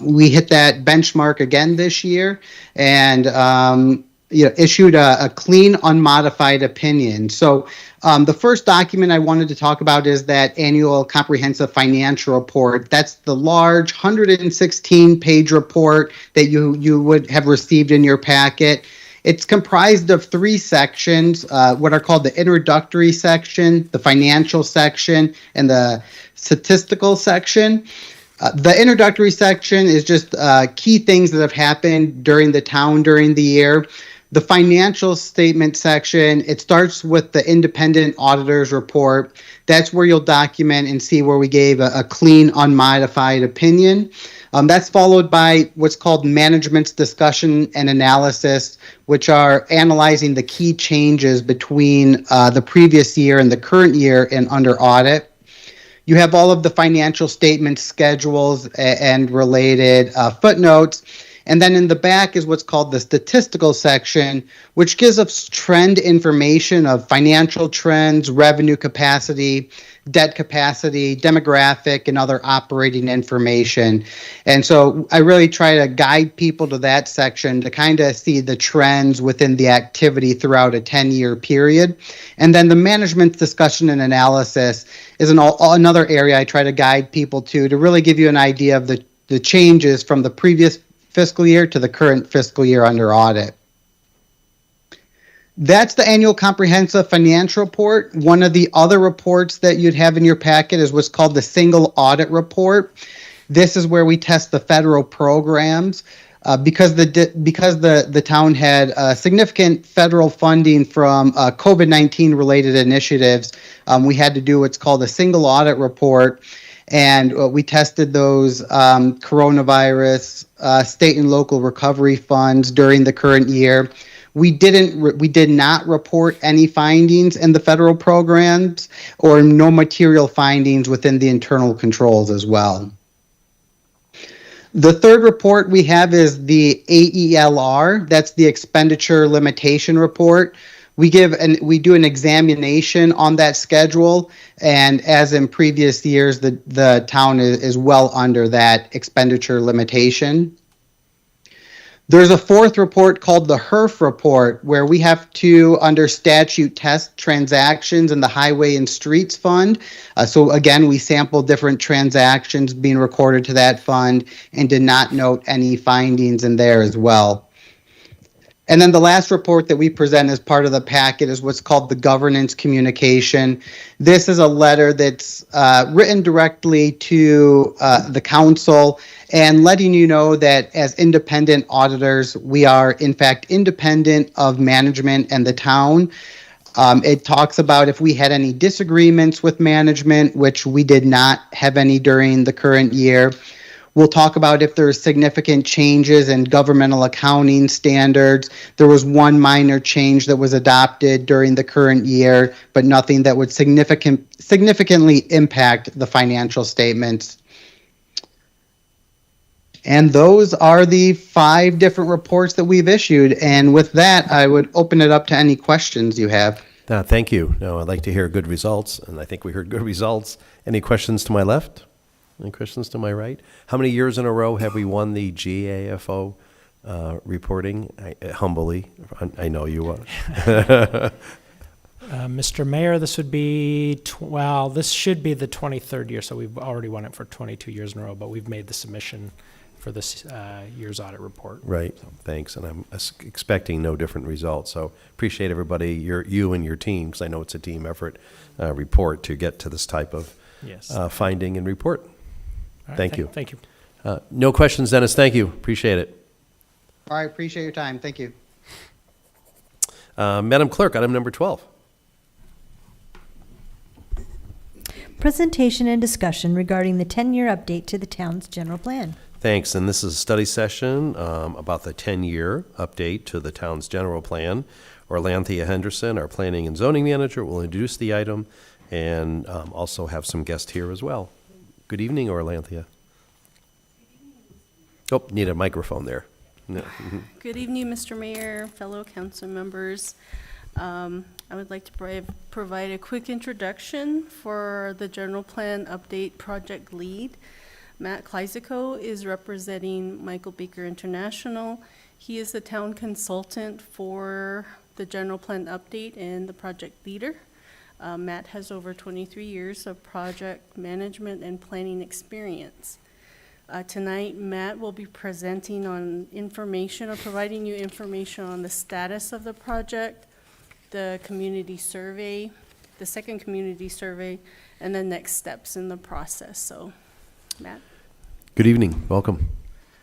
we hit that benchmark again this year, and issued a clean, unmodified opinion. So the first document I wanted to talk about is that annual comprehensive financial report. That's the large 116-page report that you would have received in your packet. It's comprised of 3 sections, what are called the introductory section, the financial section, and the statistical section. The introductory section is just key things that have happened during the town during the year. The financial statement section, it starts with the independent auditor's report. That's where you'll document and see where we gave a clean, unmodified opinion. That's followed by what's called management's discussion and analysis, which are analyzing the key changes between the previous year and the current year and under audit. You have all of the financial statement schedules and related footnotes. And then in the back is what's called the statistical section, which gives us trend information of financial trends, revenue capacity, debt capacity, demographic, and other operating information. And so I really try to guide people to that section to kind of see the trends within the activity throughout a 10-year period. And then the management discussion and analysis is another area I try to guide people to really give you an idea of the changes from the previous fiscal year to the current fiscal year under audit. That's the annual comprehensive financial report. One of the other reports that you'd have in your packet is what's called the single audit report. This is where we test the federal programs. Because the town had significant federal funding from COVID-19 related initiatives, we had to do what's called a single audit report. And we tested those coronavirus state and local recovery funds during the current year. We did not report any findings in the federal programs or no material findings within the internal controls as well. The third report we have is the AELR. That's the expenditure limitation report. We do an examination on that schedule, and as in previous years, the town is well under that expenditure limitation. There's a fourth report called the HERF report, where we have to, under statute, test transactions in the Highway and Streets Fund. So again, we sampled different transactions being recorded to that fund and did not note any findings in there as well. And then the last report that we present as part of the packet is what's called the governance communication. This is a letter that's written directly to the council and letting you know that as independent auditors, we are in fact independent of management and the town. It talks about if we had any disagreements with management, which we did not have any during the current year. We'll talk about if there's significant changes in governmental accounting standards. There was one minor change that was adopted during the current year, but nothing that would significantly impact the financial statements. And those are the 5 different reports that we've issued. And with that, I would open it up to any questions you have. Thank you. No, I'd like to hear good results, and I think we heard good results. Any questions to my left? Any questions to my right? How many years in a row have we won the GAFO reporting? Humbly, I know you will. Mr. Mayor, this would be, this should be the 23rd year, so we've already won it for 22 years in a row, but we've made the submission for this year's audit report. Right, thanks, and I'm expecting no different results. So appreciate everybody, you and your team, because I know it's a team effort report to get to this type of Yes. finding and report. All right, Thank you. Thank you. No questions, Dennis, thank you, appreciate it. All right, appreciate your time. Thank you. Madam Clerk, item number 12. Presentation and discussion regarding the 10-year update to the town's general plan. Thanks, and this is a study session about the 10-year update to the town's general plan. Orlanthea Henderson, our planning and zoning manager, will introduce the item and also have some guests here as well. Good evening, Orlanthea. Oh, need a microphone there. No. Good evening, Mr. Mayor, fellow council members. I would like to provide a quick introduction for the general plan update project lead. Matt Kleisico is representing Michael Baker International. He is the town consultant for the general plan update and the project leader. Matt has over 23 years of project management and planning experience. Tonight, Matt will be presenting on information or providing you information on the status of the project, the community survey, the second community survey, and the next steps in the process. So, Matt. Good evening, welcome.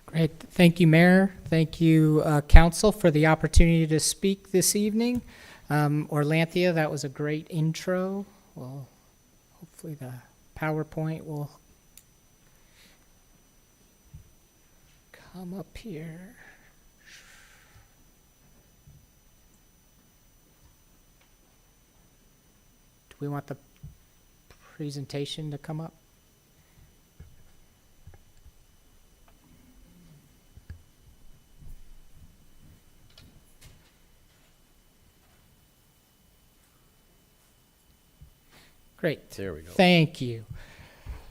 Great. Thank you, Mayor. Thank you, Council, for the opportunity to speak this evening. Orlanthea, that was a great intro. Well, hopefully the PowerPoint will come up here. Do we want the presentation to come up? Great. There we go. Thank you.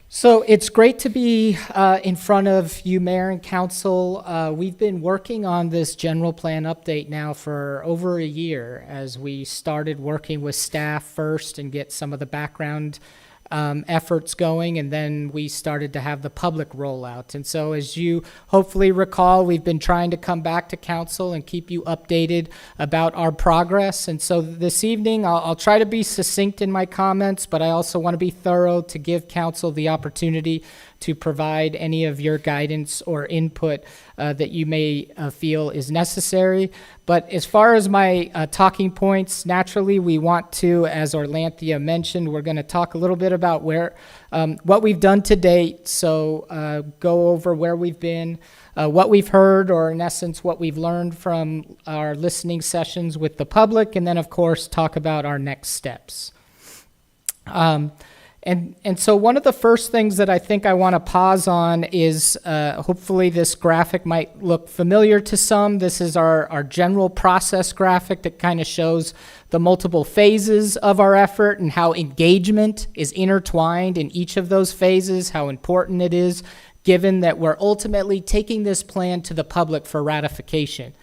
So it's great to be in front of you, Mayor and Council. We've been working on this general plan update now for over a year as we started working with staff first and get some of the background efforts going, and then we started to have the public rollout. And so as you hopefully recall, we've been trying to come back to council and keep you updated about our progress. And so this evening, I'll try to be succinct in my comments, but I also want to be thorough to give council the opportunity to provide any of your guidance or input that you may feel is necessary. But as far as my talking points, naturally we want to, as Orlanthea mentioned, we're going to talk a little bit about what we've done to date. So go over where we've been, what we've heard, or in essence what we've learned from our listening sessions with the public, and then of course talk about our next steps. And so one of the first things that I think I want to pause on is hopefully this graphic might look familiar to some. This is our general process graphic that kind of shows the multiple phases of our effort and how engagement is intertwined in each of those phases, how important it is, given that we're ultimately taking this plan to the public for ratification.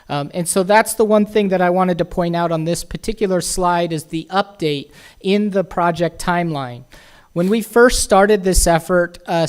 And so that's the one thing that I wanted to point out on this particular slide is the update in the project timeline. When we first started this effort, the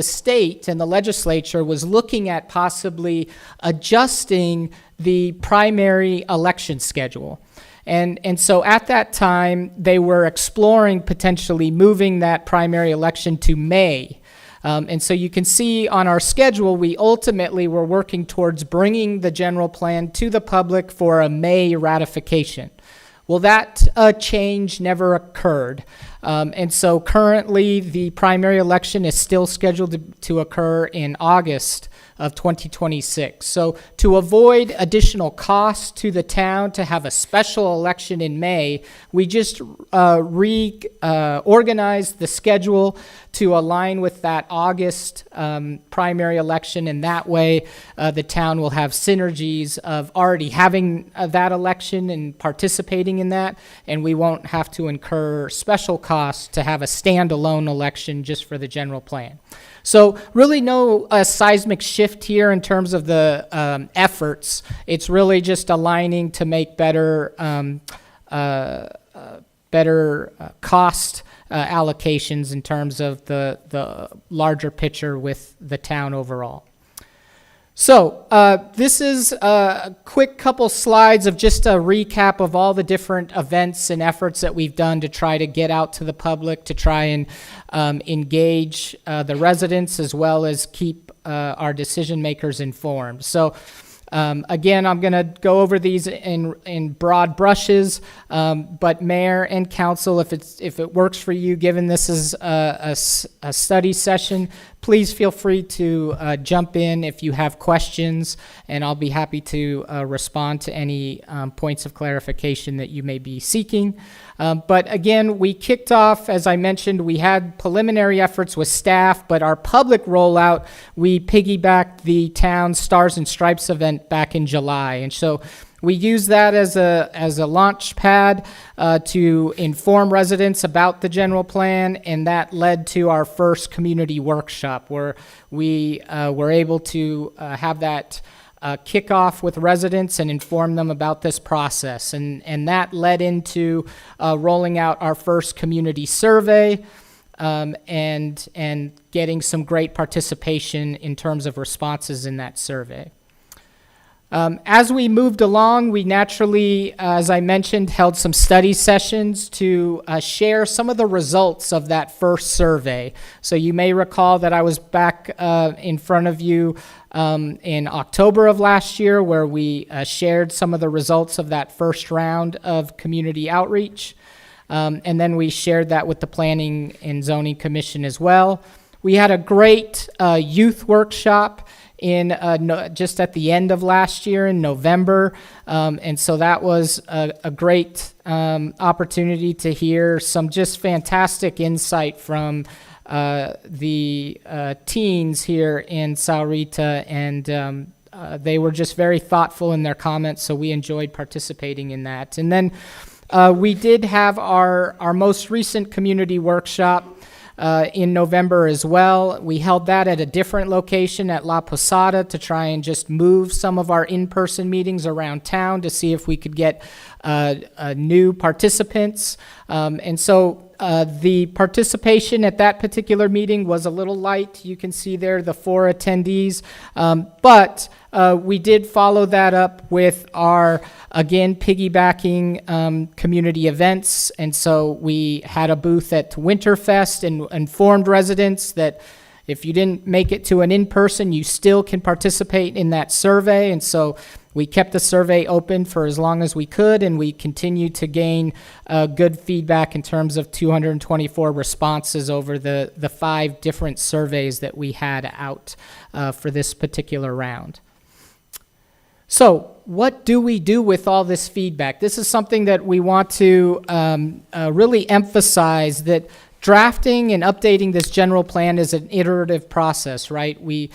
state and the legislature was looking at possibly adjusting the primary election schedule. And so at that time, they were exploring potentially moving that primary election to May. And so you can see on our schedule, we ultimately were working towards bringing the general plan to the public for a May ratification. Well, that change never occurred. And so currently, the primary election is still scheduled to occur in August of 2026. So to avoid additional costs to the town to have a special election in May, we just reorganized the schedule to align with that August primary election, and that way the town will have synergies of already having that election and participating in that, and we won't have to incur special costs to have a standalone election just for the general plan. So really no seismic shift here in terms of the efforts. It's really just aligning to make better cost allocations in terms of the larger picture with the town overall. So this is a quick couple slides of just a recap of all the different events and efforts that we've done to try to get out to the public, to try and engage the residents as well as keep our decision makers informed. So again, I'm going to go over these in broad brushes, but Mayor and Council, if it works for you, given this is a study session, please feel free to jump in if you have questions, and I'll be happy to respond to any points of clarification that you may be seeking. But again, we kicked off, as I mentioned, we had preliminary efforts with staff, but our public rollout, we piggybacked the town's Stars and Stripes event back in July. And so we used that as a launch pad to inform residents about the general plan, and that led to our first community workshop where we were able to have that kickoff with residents and inform them about this process. And that led into rolling out our first community survey and getting some great participation in terms of responses in that survey. As we moved along, we naturally, as I mentioned, held some study sessions to share some of the results of that first survey. So you may recall that I was back in front of you in October of last year, where we shared some of the results of that first round of community outreach. And then we shared that with the Planning and Zoning Commission as well. We had a great youth workshop just at the end of last year in November. And so that was a great opportunity to hear some just fantastic insight from the teens here in Sahuarita, and they were just very thoughtful in their comments, so we enjoyed participating in that. And then we did have our most recent community workshop in November as well. We held that at a different location at La Posada to try and just move some of our in-person meetings around town to see if we could get new participants. And so the participation at that particular meeting was a little light. You can see there the 4 attendees. But we did follow that up with our, again, piggybacking community events. And so we had a booth at Winterfest and informed residents that if you didn't make it to an in-person, you still can participate in that survey. And so we kept the survey open for as long as we could, and we continued to gain good feedback in terms of 224 responses over the 5 different surveys that we had out for this particular round. So what do we do with all this feedback? This is something that we want to really emphasize, that drafting and updating this general plan is an iterative process, right? We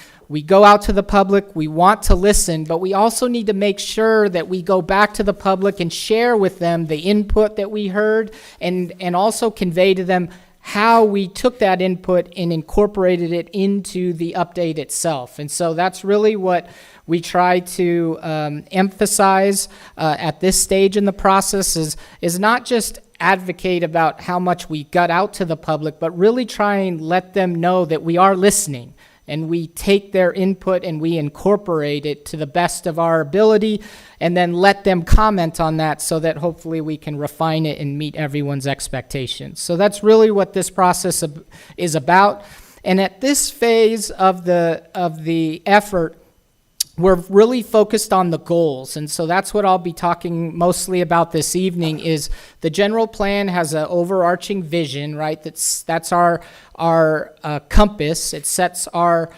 go out to the public, we want to listen, but we also need to make sure that we go back to the public and share with them the input that we heard, and also convey to them how we took that input and incorporated it into the update itself. And so that's really what we try to emphasize at this stage in the process, is not just advocate about how much we got out to the public, but really try and let them know that we are listening and we take their input and we incorporate it to the best of our ability, and then let them comment on that so that hopefully we can refine it and meet everyone's expectations. So that's really what this process is about. And at this phase of the effort, we're really focused on the goals, and so that's what I'll be talking mostly about this evening. Is the general plan has an overarching vision, right? That's our compass. It sets our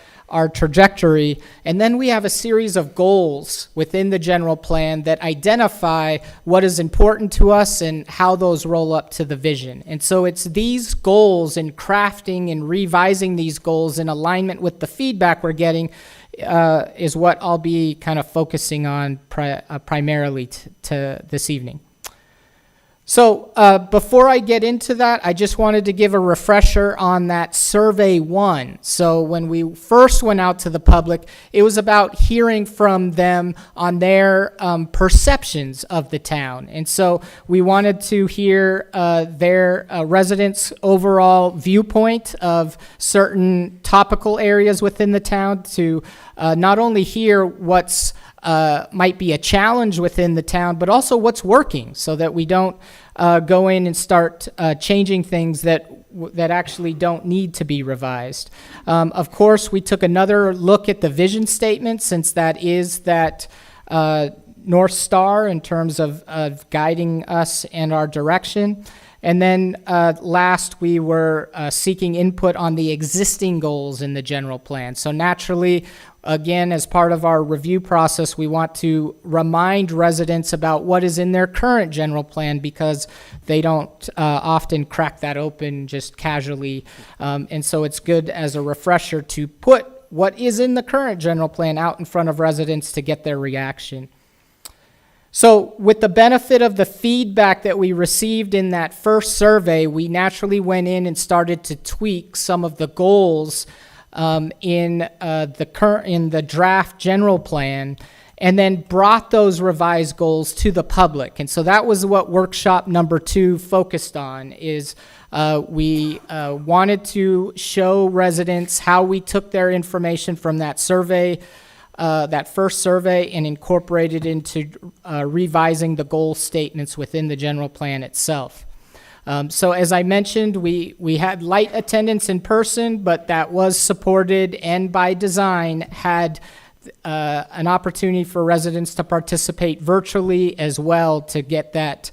trajectory, and then we have a series of goals within the general plan that identify what is important to us and how those roll up to the vision. And so it's these goals and crafting and revising these goals in alignment with the feedback we're getting is what I'll be kind of focusing on primarily to this evening. So before I get into that, I just wanted to give a refresher on that Survey 1. So when we first went out to the public, it was about hearing from them on their perceptions of the town. And so we wanted to hear their residents' overall viewpoint of certain topical areas within the town, to not only hear what's might be a challenge within the town, but also what's working, so that we don't go in and start changing things that actually don't need to be revised. Of course, we took another look at the vision statement, since that is that North Star in terms of guiding us and our direction. And then last, we were seeking input on the existing goals in the general plan. So naturally, again, as part of our review process, we want to remind residents about what is in their current general plan, because they don't often crack that open just casually. And so it's good as a refresher to put what is in the current general plan out in front of residents to get their reaction. So with the benefit of the feedback that we received in that first survey, we naturally went in and started to tweak some of the goals in the draft general plan, and then brought those revised goals to the public. And so that was what workshop number 2 focused on, is we wanted to show residents how we took their information from that survey, that first survey, and incorporated into revising the goal statements within the general plan itself. So as I mentioned, we had light attendance in person, but that was supported and by design had an opportunity for residents to participate virtually as well, to get that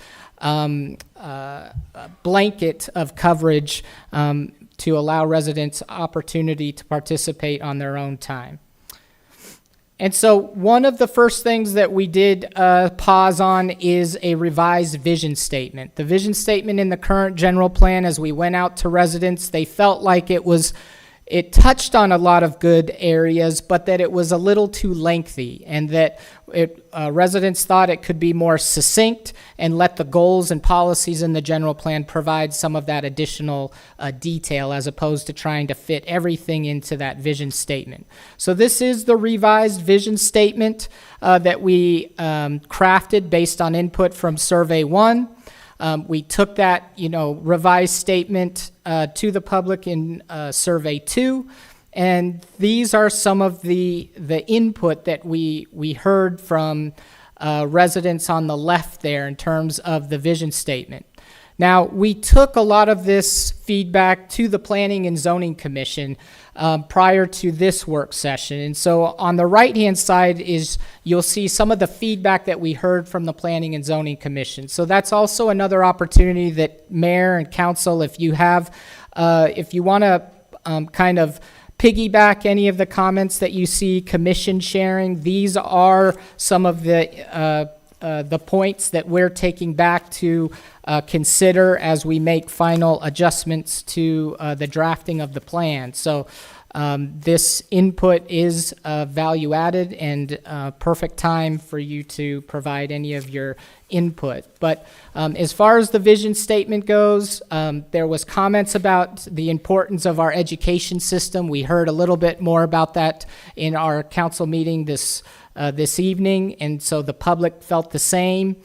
blanket of coverage to allow residents opportunity to participate on their own time. And so one of the first things that we did pause on is a revised vision statement. The vision statement in the current general plan, as we went out to residents, they felt like it touched on a lot of good areas, but that it was a little too lengthy, and that residents thought it could be more succinct and let the goals and policies in the general plan provide some of that additional detail, as opposed to trying to fit everything into that vision statement. So this is the revised vision statement that we crafted based on input from Survey 1. We took that, revised statement to the public in Survey 2, and these are some of the input that we heard from residents on the left there in terms of the vision statement. Now, we took a lot of this feedback to the Planning and Zoning Commission prior to this work session. And so on the right-hand side you'll see some of the feedback that we heard from the Planning and Zoning Commission. So that's also another opportunity that Mayor and Council, if you want to kind of piggyback any of the comments that you see commission sharing, these are some of the points that we're taking back to consider as we make final adjustments to the drafting of the plan. So this input is value added, and perfect time for you to provide any of your input. But as far as the vision statement goes, there was comments about the importance of our education system. We heard a little bit more about that in our council meeting this evening, and so the public felt the same.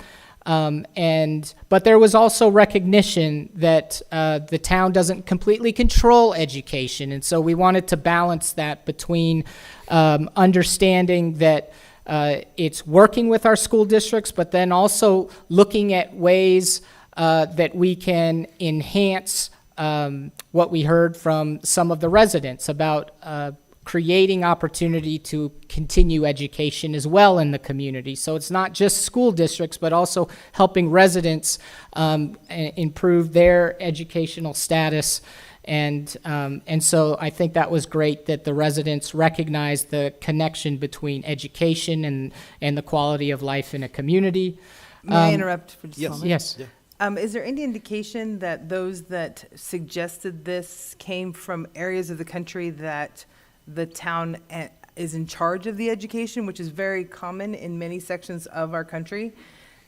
But there was also recognition that the town doesn't completely control education, and so we wanted to balance that between understanding that it's working with our school districts, but then also looking at ways that we can enhance what we heard from some of the residents about creating opportunity to continue education as well in the community. So it's not just school districts, but also helping residents improve their educational status. And so I think that was great that the residents recognized the connection between education and the quality of life in a community. May I interrupt for just a moment? Yes. Is there any indication that those that suggested this came from areas of the country that the town is in charge of the education, which is very common in many sections of our country,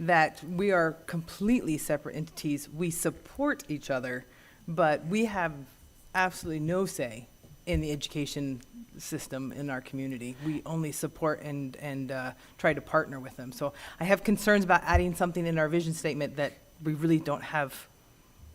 that we are completely separate entities? We support each other, but we have absolutely no say in the education system in our community. We only support and try to partner with them. So I have concerns about adding something in our vision statement that we really don't have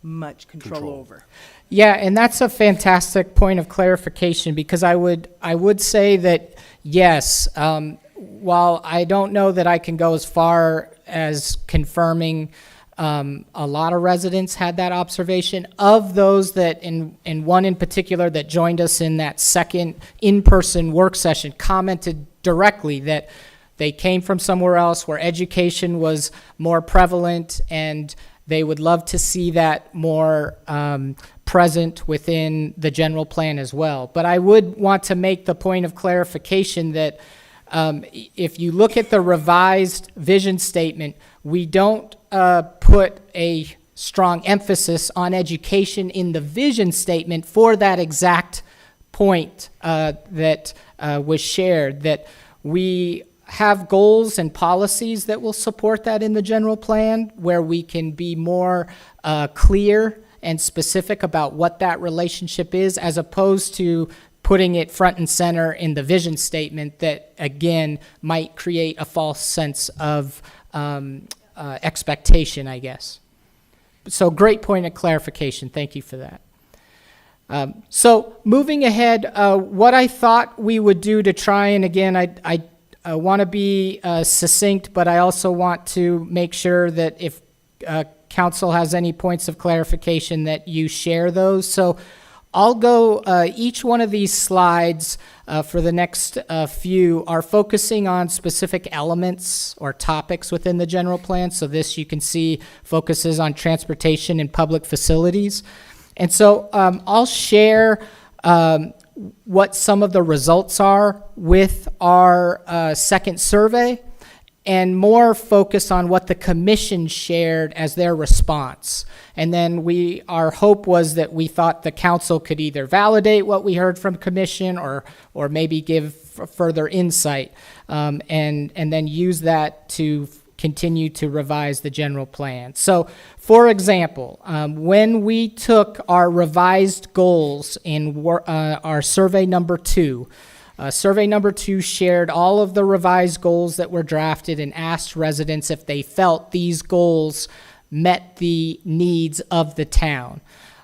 much control over. Yeah, and that's a fantastic point of clarification, because I would say that, yes, while I don't know that I can go as far as confirming a lot of residents had that observation, of those that, and one in particular that joined us in that second in-person work session, commented directly that they came from somewhere else where education was more prevalent, and they would love to see that more present within the general plan as well. But I would want to make the point of clarification that if you look at the revised vision statement, we don't put a strong emphasis on education in the vision statement for that exact point that was shared, that we have goals and policies that will support that in the general plan, where we can be more clear and specific about what that relationship is, as opposed to putting it front and center in the vision statement that, again, might create a false sense of expectation, I guess. So great point of clarification. Thank you for that. So moving ahead, what I thought we would do to try, and again, I want to be succinct, but I also want to make sure that if council has any points of clarification, that you share those. So I'll go, each one of these slides for the next few are focusing on specific elements or topics within the general plan. So this, you can see, focuses on transportation and public facilities. And so I'll share what some of the results are with our second survey, and more focus on what the commission shared as their response. And then our hope was that we thought the council could either validate what we heard from commission or maybe give further insight, and then use that to continue to revise the general plan. So, for example, when we took our revised goals in our survey number 2, survey number 2 shared all of the revised goals that were drafted and asked residents if they felt these goals met the needs of the town.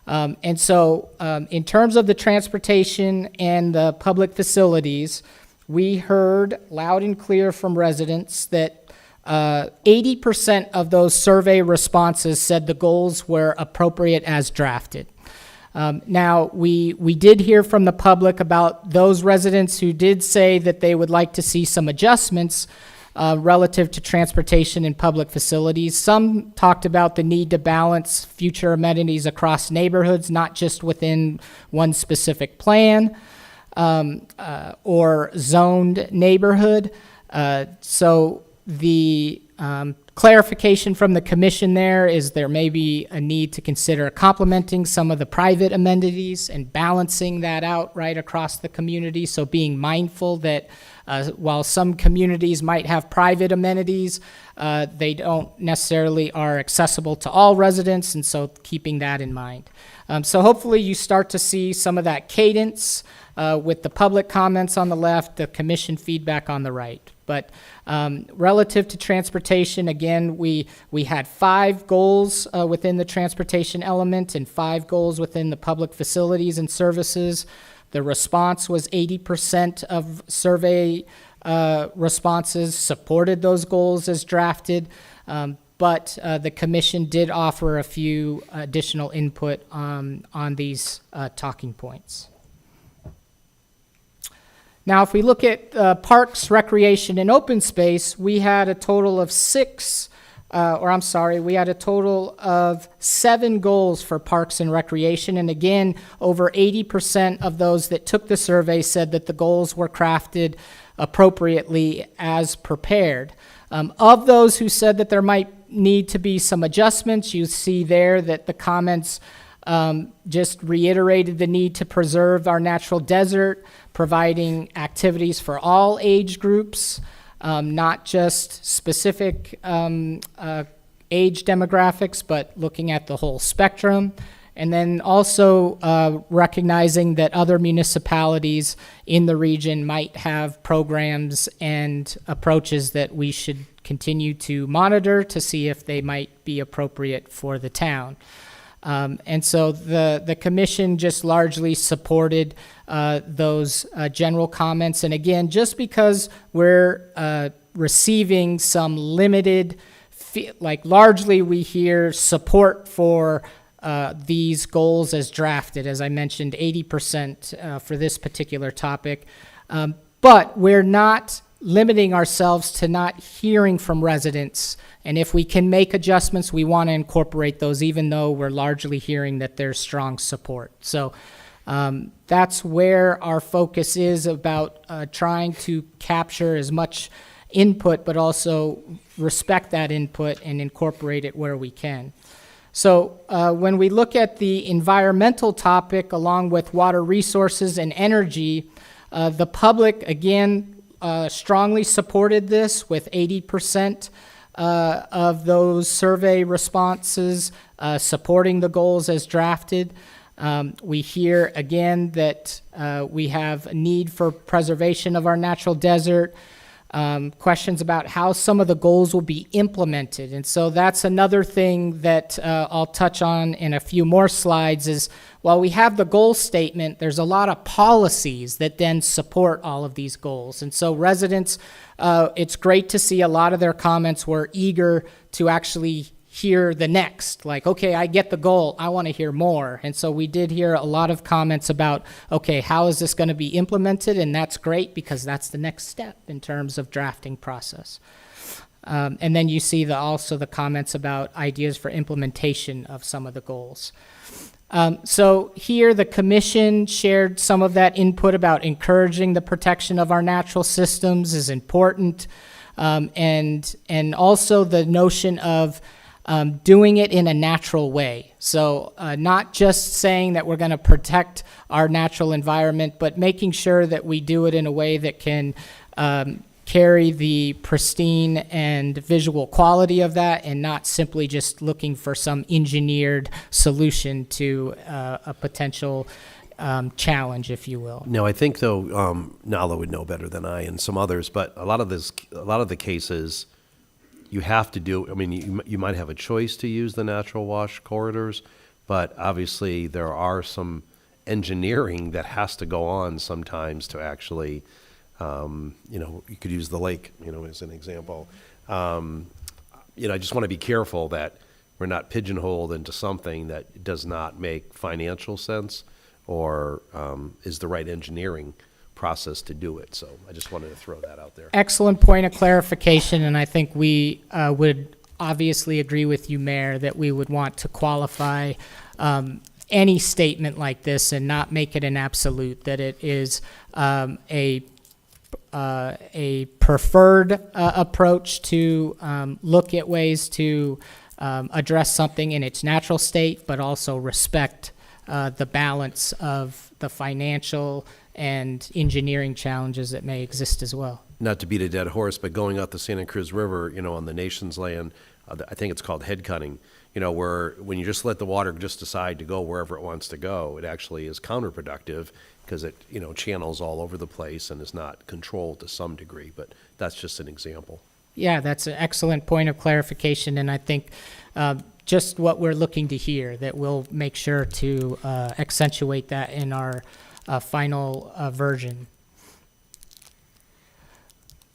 And so in terms of the transportation and the public facilities, we heard loud and clear from residents that 80% of those survey responses said the goals were appropriate as drafted. Now, we did hear from the public about those residents who did say that they would like to see some adjustments relative to transportation and public facilities. Some talked about the need to balance future amenities across neighborhoods, not just within one specific plan or zoned neighborhood. So the clarification from the commission there is there may be a need to consider complementing some of the private amenities and balancing that out right across the community. So being mindful that while some communities might have private amenities, they don't necessarily are accessible to all residents, and so keeping that in mind. So hopefully you start to see some of that cadence with the public comments on the left, the commission feedback on the right. But relative to transportation, again, we had 5 goals within the transportation element and 5 goals within the public facilities and services. The response was 80% of survey responses supported those goals as drafted, but the commission did offer a few additional input on these talking points. Now, if we look at parks, recreation, and open space, we had a total of we had a total of 7 goals for parks and recreation. And again, over 80% of those that took the survey said that the goals were crafted appropriately as prepared. Of those who said that there might need to be some adjustments, you see there that the comments just reiterated the need to preserve our natural desert, providing activities for all age groups, not just specific age demographics, but looking at the whole spectrum. And then also recognizing that other municipalities in the region might have programs and approaches that we should continue to monitor to see if they might be appropriate for the town. And so the commission just largely supported those general comments. And again, just because we're receiving some limited, largely we hear support for these goals as drafted, as I mentioned, 80% for this particular topic. But we're not limiting ourselves to not hearing from residents. And if we can make adjustments, we want to incorporate those, even though we're largely hearing that there's strong support. So that's where our focus is about trying to capture as much input, but also respect that input and incorporate it where we can. So when we look at the environmental topic, along with water resources and energy, the public, again, strongly supported this, with 80% of those survey responses supporting the goals as drafted. We hear again that we have a need for preservation of our natural desert, questions about how some of the goals will be implemented. And so that's another thing that I'll touch on in a few more slides is, while we have the goal statement, there's a lot of policies that then support all of these goals. And so residents, it's great to see a lot of their comments were eager to actually hear the next, like, okay, I get the goal, I want to hear more. And so we did hear a lot of comments about, okay, how is this going to be implemented? And that's great, because that's the next step in terms of drafting process. And then you see also the comments about ideas for implementation of some of the goals. So here the commission shared some of that input about encouraging the protection of our natural systems is important, and also the notion of doing it in a natural way. So not just saying that we're going to protect our natural environment, but making sure that we do it in a way that can carry the pristine and visual quality of that, and not simply just looking for some engineered solution to a potential challenge, if you will. No, I think though, Nala would know better than I and some others, but a lot of the cases, you have to do, I mean, you might have a choice to use the natural wash corridors, but obviously there are some engineering that has to go on sometimes to actually, you could use the lake, as an example. I just want to be careful that we're not pigeonholed into something that does not make financial sense or is the right engineering process to do it. So I just wanted to throw that out there. Excellent point of clarification, and I think we would obviously agree with you, Mayor, that we would want to qualify any statement like this and not make it an absolute, that it is a preferred approach to look at ways to address something in its natural state, but also respect the balance of the financial and engineering challenges that may exist as well. Not to beat a dead horse, but going out the Santa Cruz River, on the nation's land, I think it's called head cutting, where when you just let the water just decide to go wherever it wants to go, it actually is counterproductive because it, channels all over the place and is not controlled to some degree, but that's just an example. Yeah, that's an excellent point of clarification, and I think just what we're looking to hear, that we'll make sure to accentuate that in our final version.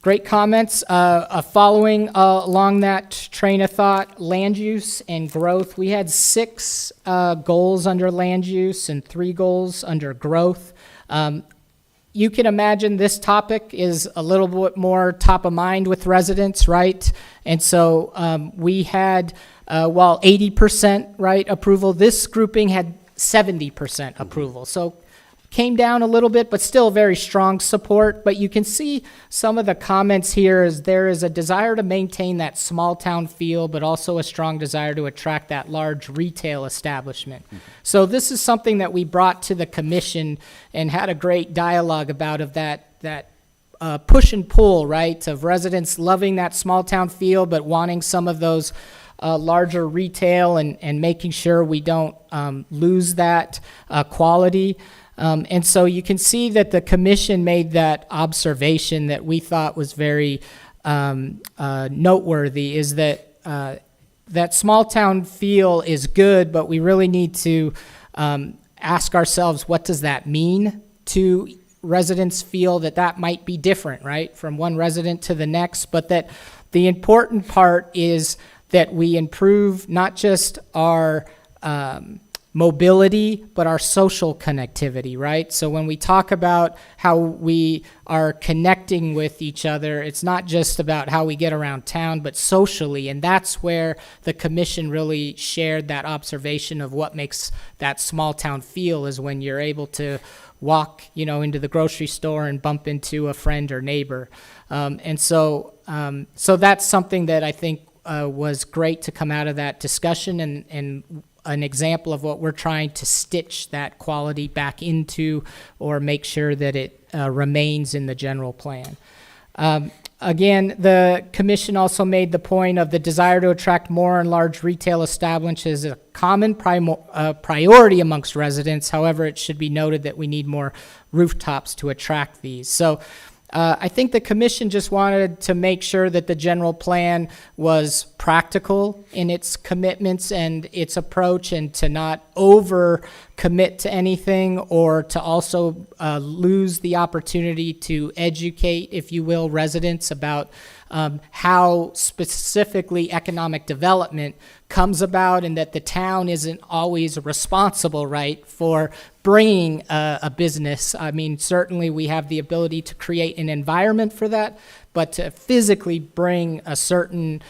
Great comments. Following along that train of thought, land use and growth. We had 6 goals under land use and 3 goals under growth. you can imagine this topic is a little bit more top of mind with residents, right? And so we had, while 80% right approval, this grouping had 70% approval. So came down a little bit, but still very strong support. But you can see some of the comments here is there is a desire to maintain that small town feel, but also a strong desire to attract that large retail establishment. So this is something that we brought to the commission and had a great dialogue about of that push and pull, right, of residents loving that small town feel, but wanting some of those larger retail and making sure we don't lose that quality. And so you can see that the commission made that observation that we thought was very noteworthy, is that that small town feel is good, but we really need to ask ourselves, what does that mean to residents feel that might be different, right, from one resident to the next, but that the important part is that we improve not just our mobility, but our social connectivity, right? So when we talk about how we are connecting with each other, it's not just about how we get around town, but socially. And that's where the commission really shared that observation of what makes that small town feel, is when you're able to walk, into the grocery store and bump into a friend or neighbor. So that's something that I think was great to come out of that discussion, and an example of what we're trying to stitch that quality back into, or make sure that it remains in the general plan. Again, the commission also made the point of the desire to attract more and large retail establishments is a common priority amongst residents. However, it should be noted that we need more rooftops to attract these. So I think the commission just wanted to make sure that the general plan was practical in its commitments and its approach, and to not over commit to anything, or to also lose the opportunity to educate, if you will, residents about how specifically economic development comes about, and that the town isn't always responsible, right, for bringing a business. I mean, certainly we have the ability to create an environment for that, but to physically bring a certain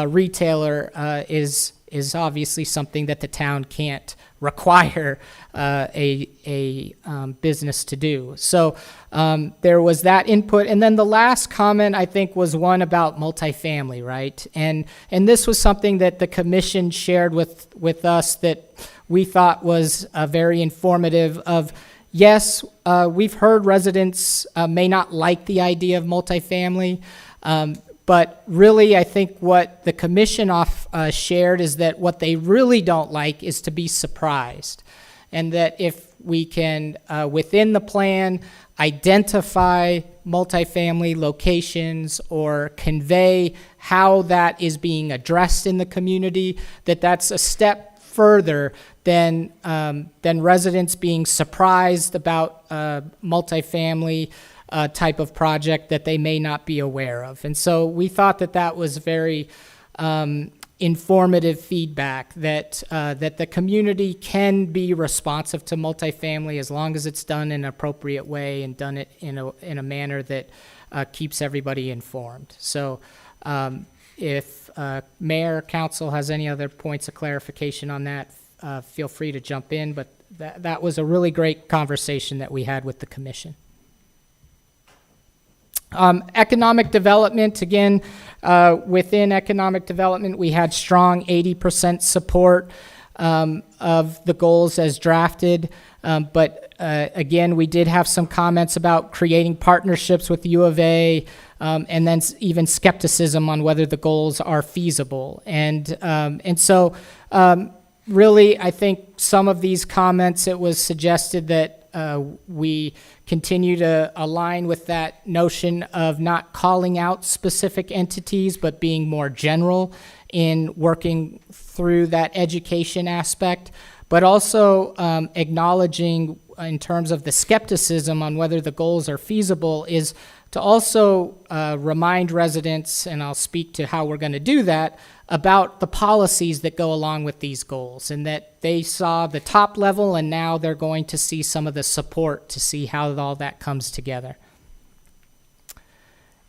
retailer is obviously something that the town can't require a business to do. So there was that input. And then the last comment, I think, was one about multifamily, right? And this was something that the commission shared with us that we thought was very informative of, yes, we've heard residents may not like the idea of multifamily, but really, I think what the commission shared is that what they really don't like is to be surprised. And that if we can, within the plan, identify multifamily locations or convey how that is being addressed in the community, that's a step further than residents being surprised about multifamily type of project that they may not be aware of. And so we thought that was very informative feedback, that the community can be responsive to multifamily as long as it's done in an appropriate way and done it in a manner that keeps everybody informed. So if Mayor or Council has any other points of clarification on that, feel free to jump in, but that was a really great conversation that we had with the commission. Economic development, again, within economic development, we had strong 80% support of the goals as drafted. But again, we did have some comments about creating partnerships with U of A, and then even skepticism on whether the goals are feasible. And so really, I think some of these comments, it was suggested that we continue to align with that notion of not calling out specific entities, but being more general in working through that education aspect, but also acknowledging in terms of the skepticism on whether the goals are feasible is to also remind residents, and I'll speak to how we're going to do that, about the policies that go along with these goals, and that they saw the top level, and now they're going to see some of the support to see how all that comes together.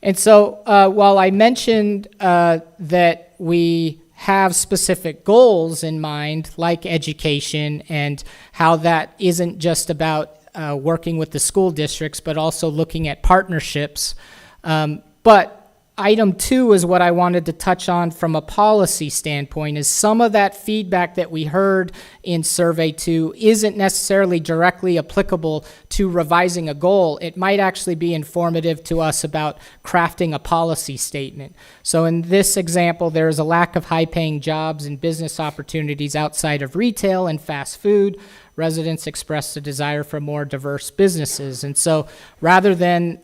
And so while I mentioned that we have specific goals in mind, like education, and how that isn't just about working with the school districts, but also looking at partnerships. But item 2 is what I wanted to touch on from a policy standpoint, is some of that feedback that we heard in Survey 2 isn't necessarily directly applicable to revising a goal. It might actually be informative to us about crafting a policy statement. So in this example, there is a lack of high-paying jobs and business opportunities outside of retail and fast food. Residents expressed a desire for more diverse businesses. And so rather than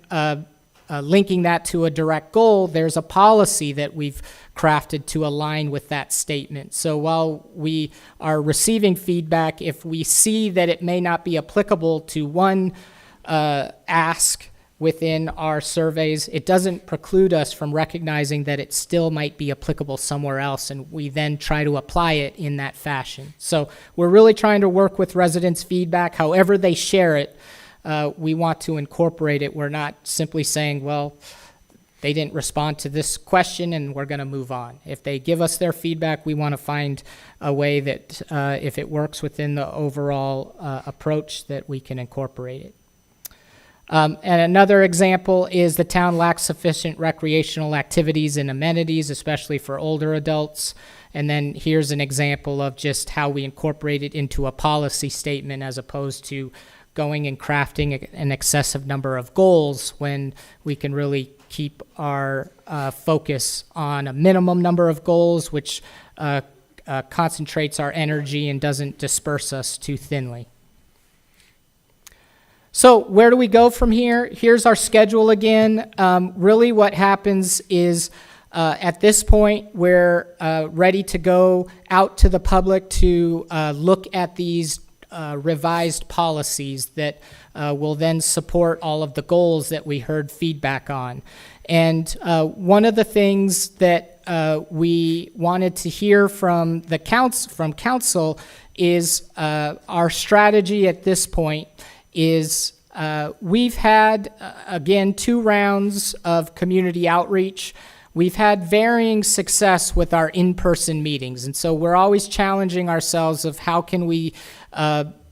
linking that to a direct goal, there's a policy that we've crafted to align with that statement. So while we are receiving feedback, if we see that it may not be applicable to one ask within our surveys, it doesn't preclude us from recognizing that it still might be applicable somewhere else, and we then try to apply it in that fashion. So we're really trying to work with residents' feedback, however they share it. We want to incorporate it. We're not simply saying, well, they didn't respond to this question and we're going to move on. If they give us their feedback, we want to find a way that if it works within the overall approach, that we can incorporate it. And another example is the town lacks sufficient recreational activities and amenities, especially for older adults. And then here's an example of just how we incorporate it into a policy statement as opposed to going and crafting an excessive number of goals, when we can really keep our focus on a minimum number of goals, which concentrates our energy and doesn't disperse us too thinly. So where do we go from here? Here's our schedule again. Really what happens is at this point, we're ready to go out to the public to look at these revised policies that will then support all of the goals that we heard feedback on. And one of the things that we wanted to hear from the council is our strategy at this point is we've had, again, 2 rounds of community outreach. We've had varying success with our in-person meetings, and so we're always challenging ourselves of how can we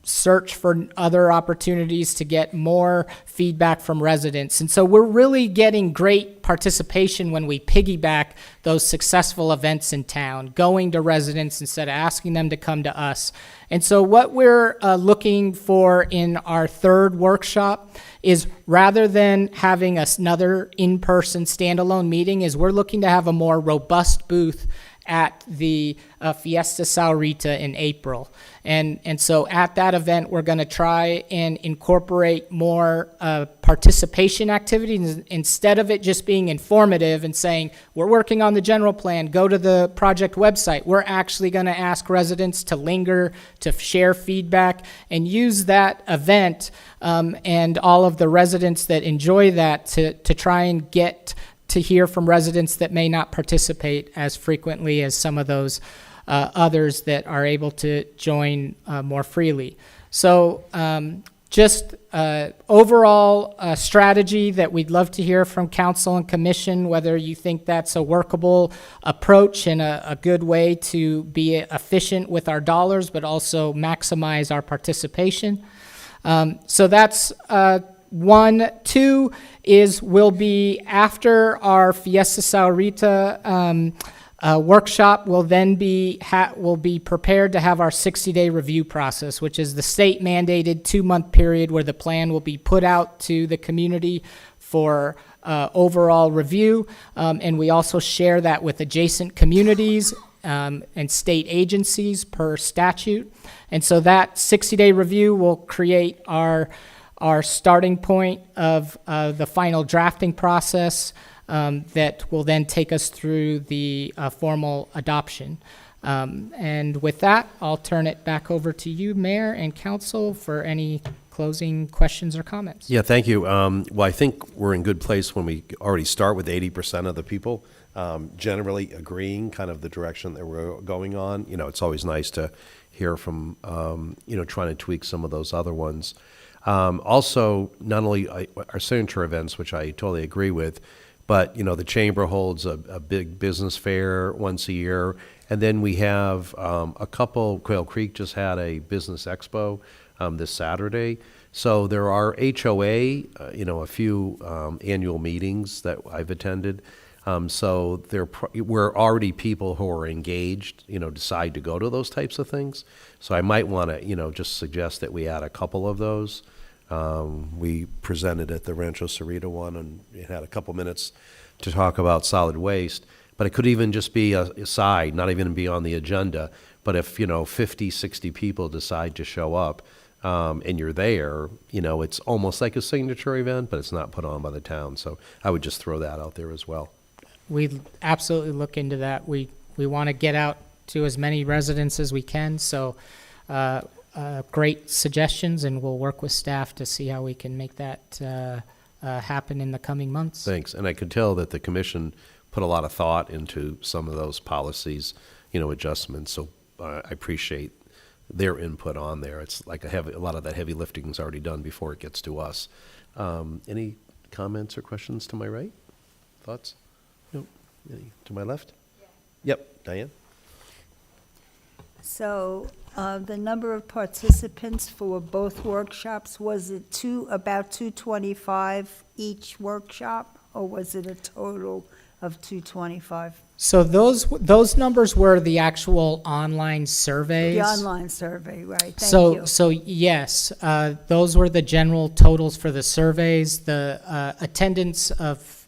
search for other opportunities to get more feedback from residents. And so we're really getting great participation when we piggyback those successful events in town, going to residents instead of asking them to come to us. And so what we're looking for in our 3rd workshop is, rather than having another in-person standalone meeting, is we're looking to have a more robust booth at the Fiesta Saurita in April. And so at that event, we're going to try and incorporate more participation activities. Instead of it just being informative and saying, we're working on the general plan, go to the project website, we're actually going to ask residents to linger, to share feedback, and use that event and all of the residents that enjoy that to try and get to hear from residents that may not participate as frequently as some of those others that are able to join more freely. So just overall strategy that we'd love to hear from council and commission, whether you think that's a workable approach and a good way to be efficient with our dollars, but also maximize our participation. So that's 1. 2 is will be after our Fiesta Saurita workshop. We'll then we'll be prepared to have our 60-day review process, which is the state mandated 2-month period where the plan will be put out to the community for overall review. And we also share that with adjacent communities and state agencies per statute. And so that 60-day review will create our starting point of the final drafting process that will then take us through the formal adoption. And with that, I'll turn it back over to you, Mayor and Council, for any closing questions or comments. Yeah, thank you. Well, I think we're in good place when we already start with 80% of the people generally agreeing kind of the direction that we're going on. You know, it's always nice to hear from, trying to tweak some of those other ones. Also, not only our signature events, which I totally agree with, but, the chamber holds a big business fair once a year. And then we have a couple, Quail Creek just had a business expo this Saturday. So there are HOA, a few annual meetings that I've attended. So we're already people who are engaged, decide to go to those types of things. So I might want to, just suggest that we add a couple of those. We presented at the Rancho Cerrito one, and it had a couple minutes to talk about solid waste. But it could even just be a side, not even be on the agenda. But if, 50, 60 people decide to show up, and you're there, it's almost like a signature event, but it's not put on by the town. So I would just throw that out there as well. We absolutely look into that. We want to get out to as many residents as we can. So great suggestions, and we'll work with staff to see how we can make that happen in the coming months. Thanks. And I could tell that the commission put a lot of thought into some of those policies, adjustments. So I appreciate their input on there. It's like a lot of that heavy lifting is already done before it gets to us. Any comments or questions to my right? Thoughts? Nope. Any to my left? Yep. Diane? So the number of participants for both workshops, was it about 225 each workshop, or was it a total of 225? So those numbers were the actual online surveys. The online survey, right, thank you. So yes, those were the general totals for the surveys. The attendance of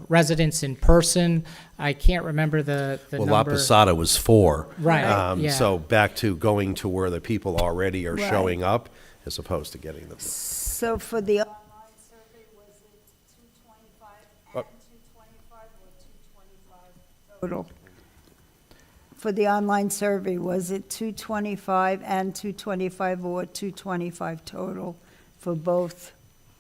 residents in person, I can't remember the Well, La number. Posada was 4. Right, yeah. So back to going to where the people already are Right. showing up as opposed to getting them. So for the online survey, was it 225 and 225 or 225 total? For the online survey, was it 225 and 225 or 225 total for both?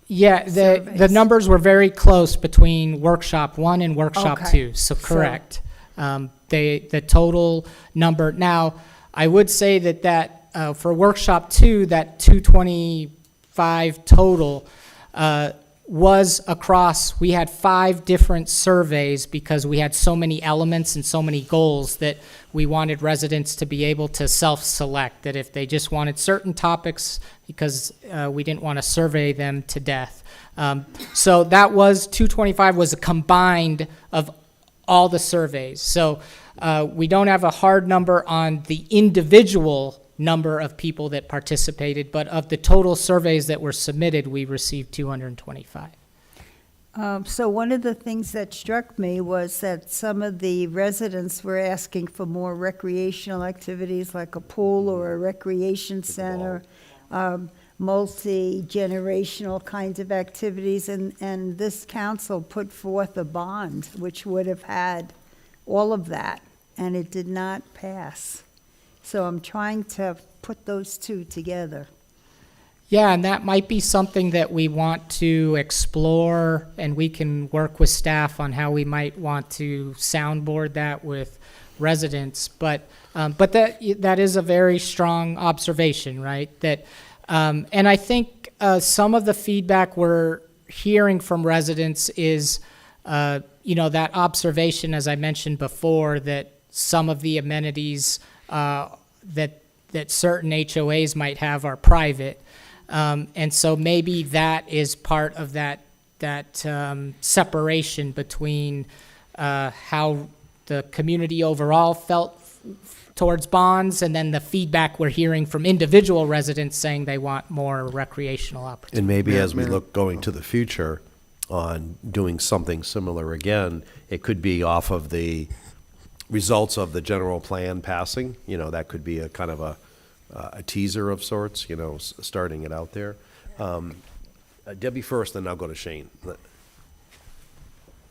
Yeah, the surveys? numbers were very close between workshop 1 and workshop Okay. 2, so correct. The total number, now, I would say that for workshop 2, that 225 total was across, we had 5 different surveys because we had so many elements and so many goals that we wanted residents to be able to self-select, that if they just wanted certain topics, because we didn't want to survey them to death. So that was, 225 was a combined of all the surveys. So we don't have a hard number on the individual number of people that participated, but of the total surveys that were submitted, we received 225. So one of the things that struck me was that some of the residents were asking for more recreational activities, like a pool or a recreation center, multi-generational kinds of activities, and this council put forth a bond which would have had all of that, and it did not pass. So I'm trying to put those two together. Yeah, and that might be something that we want to explore, and we can work with staff on how we might want to soundboard that with residents. But that is a very strong observation, right? That, and I think some of the feedback we're hearing from residents is, that observation, as I mentioned before, that some of the amenities that certain HOAs might have are private. And so maybe that is part of that separation between how the community overall felt towards bonds, and then the feedback we're hearing from individual residents saying they want more recreational opportunities. And maybe as we look going to the future on doing something similar again, it could be off of the results of the general plan passing. That could be a kind of a teaser of sorts, starting it out there. Debbie first, then I'll go to Shane.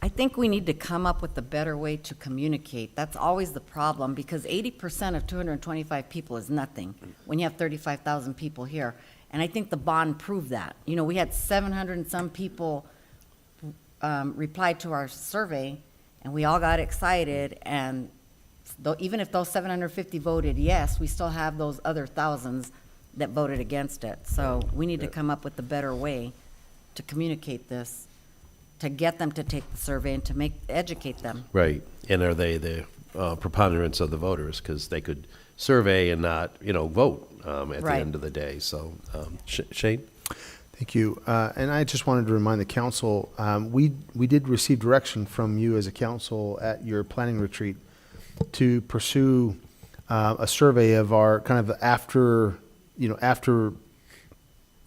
I think we need to come up with a better way to communicate. That's always the problem, because 80% of 225 people is nothing when you have 35,000 people here. And I think the bond proved that. We had 700 and some people reply to our survey, And we all got excited, and even if those 750 voted yes, we still have those other thousands that voted against it. So we need to come up with a better way to communicate this, to get them to take the survey and to educate them. Right. And are they the preponderance of the voters? Because they could survey and not, vote at the Right. end of the day. So, Shane? Thank you. And I just wanted to remind the council, we did receive direction from you as a council at your planning retreat to pursue a survey of our kind of after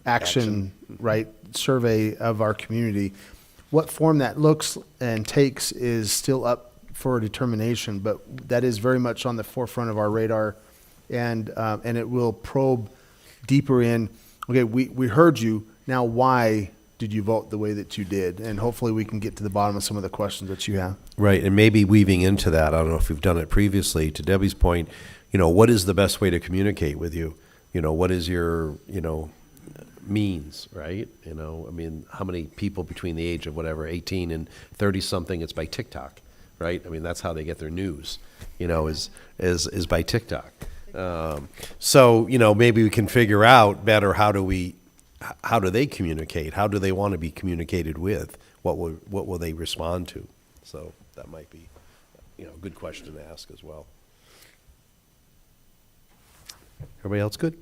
action, right, survey of our community. What form that looks and takes is still up for determination, but that is very much on the forefront of our radar, and it will probe deeper in, okay, we heard you, now why did you vote the way that you did? And hopefully we can get to the bottom of some of the questions that you have. Right, and maybe weaving into that, I don't know if we've done it previously, to Debbie's point, what is the best way to communicate with you? What is your, means, right? How many people between the age of 18 and 30-something, it's by TikTok, right? That's how they get their news, is by TikTok. So, maybe we can figure out better how do they communicate? How do they want to be communicated with? What will they respond to? So that might be, a good question to ask as well. Everybody else good?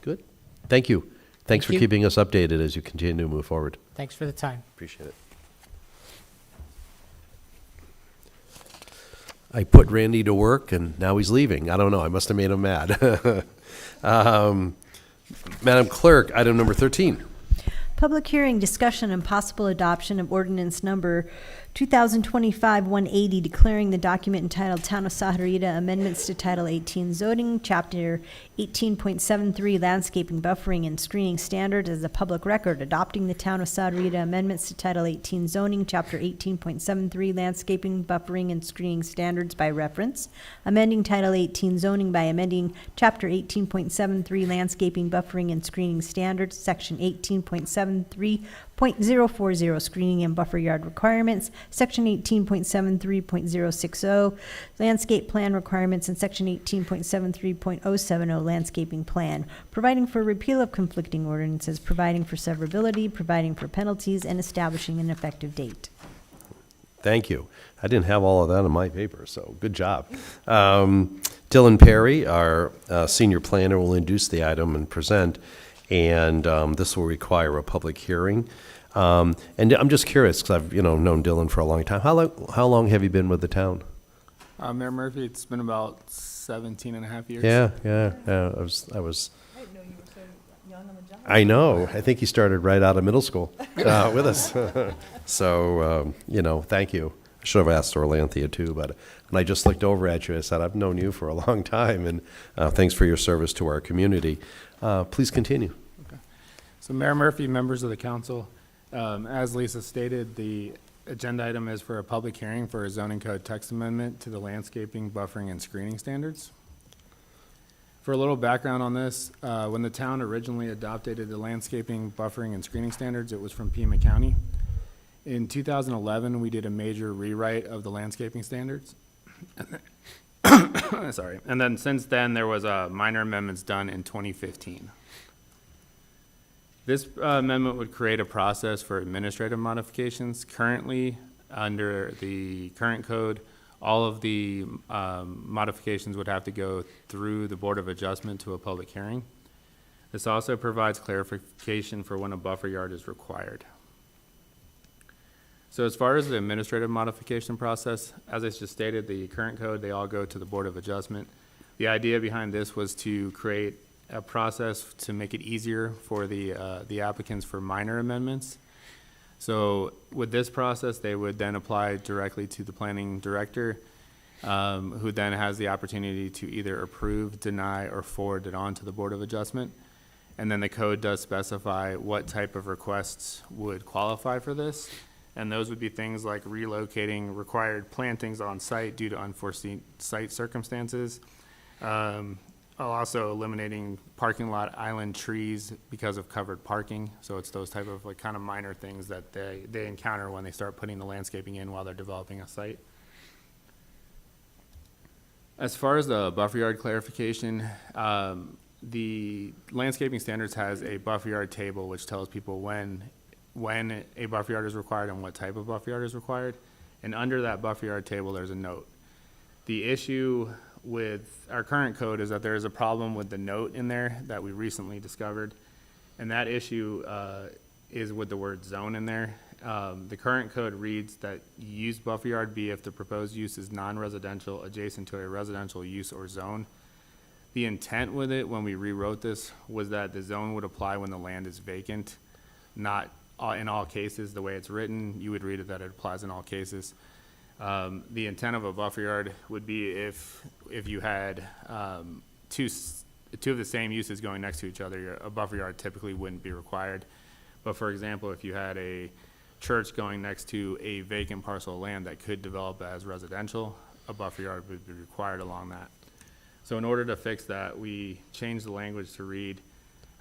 Good? Thank you. Thanks for you. keeping us updated as you continue to move forward. Thanks for the time. Appreciate it. I put Randy to work, and now he's leaving. I don't know. I must have made him mad. Madam Clerk, item number 13. Public hearing, discussion, and possible adoption of ordinance number 2025-180, declaring the document entitled Town of Sahuarita Amendments to Title 18 Zoning, Chapter 18.73 Landscaping, Buffering, and Screening Standards as a public record, adopting the Town of Sahuarita Amendments to Title 18 Zoning, Chapter 18.73 Landscaping, Buffering, and Screening Standards by reference, amending Title 18 Zoning by amending Chapter 18.73 Landscaping, Buffering, and Screening Standards, Section 18.73.040 Screening and Buffer Yard Requirements, Section 18.73.060 Landscape Plan Requirements, and Section 18.73.070 Landscaping Plan, providing for repeal of conflicting ordinances, providing for severability, providing for penalties, and establishing an effective date. Thank you. I didn't have all of that in my paper, so good job. Dylan Perry, our senior planner, will introduce the item and present, and this will require a public hearing. And I'm just curious, because I've known Dylan for a long time. How long have you been with the town? Mayor Murphy, it's been about 17 and a half years. Yeah. I was. I didn't know you were so young on the job. I know. I think he started right out of middle school with us. So, thank you. I should have asked Orlanthea too, but when I just looked over at you, I said, I've known you for a long time, and thanks for your service to our community. Please continue. Okay. So Mayor Murphy, members of the council, as Lisa stated, the agenda item is for a public hearing for a zoning code text amendment to the landscaping, buffering, and screening standards. For a little background on this, when the town originally adopted the landscaping, buffering, and screening standards, it was from Pima County. In 2011, we did a major rewrite of the landscaping standards. Sorry. And then since then, there was minor amendments done in 2015. This amendment would create a process for administrative modifications. Currently, under the current code, all of the modifications would have to go through the Board of Adjustment to a public hearing. This also provides clarification for when a buffer yard is required. So as far as the administrative modification process, as I just stated, the current code, they all go to the Board of Adjustment. The idea behind this was to create a process to make it easier for the applicants for minor amendments. So with this process, they would then apply directly to the planning director, who then has the opportunity to either approve, deny, or forward it on to the Board of Adjustment. And then the code does specify what type of requests would qualify for this. And those would be things like relocating required plantings on site due to unforeseen site circumstances, also eliminating parking lot island trees because of covered parking. So it's those type of like kind of minor things that they encounter when they start putting the landscaping in while they're developing a site. As far as the buffer yard clarification, the landscaping standards has a buffer yard table which tells people when a buffer yard is required and what type of buffer yard is required. And under that buffer yard table, there's a note. The issue with our current code is that there is a problem with the note in there that we recently discovered. And that issue is with the word zone in there. The current code reads that use buffer yard B if the proposed use is non-residential adjacent to a residential use or zone. The intent with it when we rewrote this was that the zone would apply when the land is vacant, not in all cases. The way it's written, you would read it that it applies in all cases. The intent of a buffer yard would be if you had two of the same uses going next to each other, a buffer yard typically wouldn't be required. But for example, if you had a church going next to a vacant parcel of land that could develop as residential, a buffer yard would be required along that. So in order to fix that, we changed the language to read,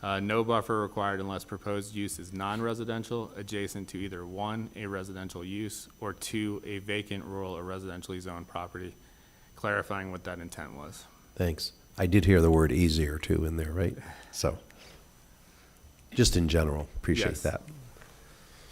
no buffer required unless proposed use is non-residential, adjacent to either 1, a residential use, or 2, a vacant rural or residentially zoned property, clarifying what that intent was. Thanks. I did hear the word easier too in there, right? So, just in general, appreciate Yes. that.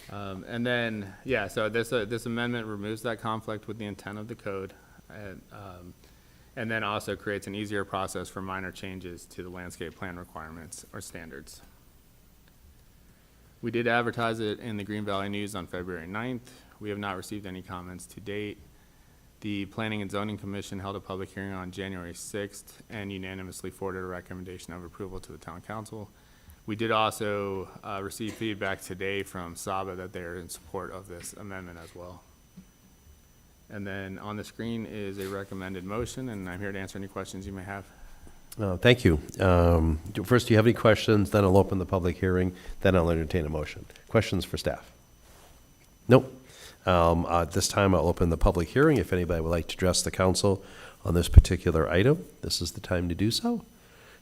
And then, yeah, so this amendment removes that conflict with the intent of the code, and then also creates an easier process for minor changes to the landscape plan requirements or standards. We did advertise it in the Green Valley News on February 9th. We have not received any comments to date. The Planning and Zoning Commission held a public hearing on January 6th and unanimously forwarded a recommendation of approval to the Town Council. We did also receive feedback today from SABA that they are in support of this amendment as well. And then on the screen is a recommended motion, and I'm here to answer any questions you may have. Thank you. First, do you have any questions? Then I'll open the public hearing. Then I'll entertain a motion. Questions for staff? Nope. At this time, I'll open the public hearing. If anybody would like to address the council on this particular item, this is the time to do so.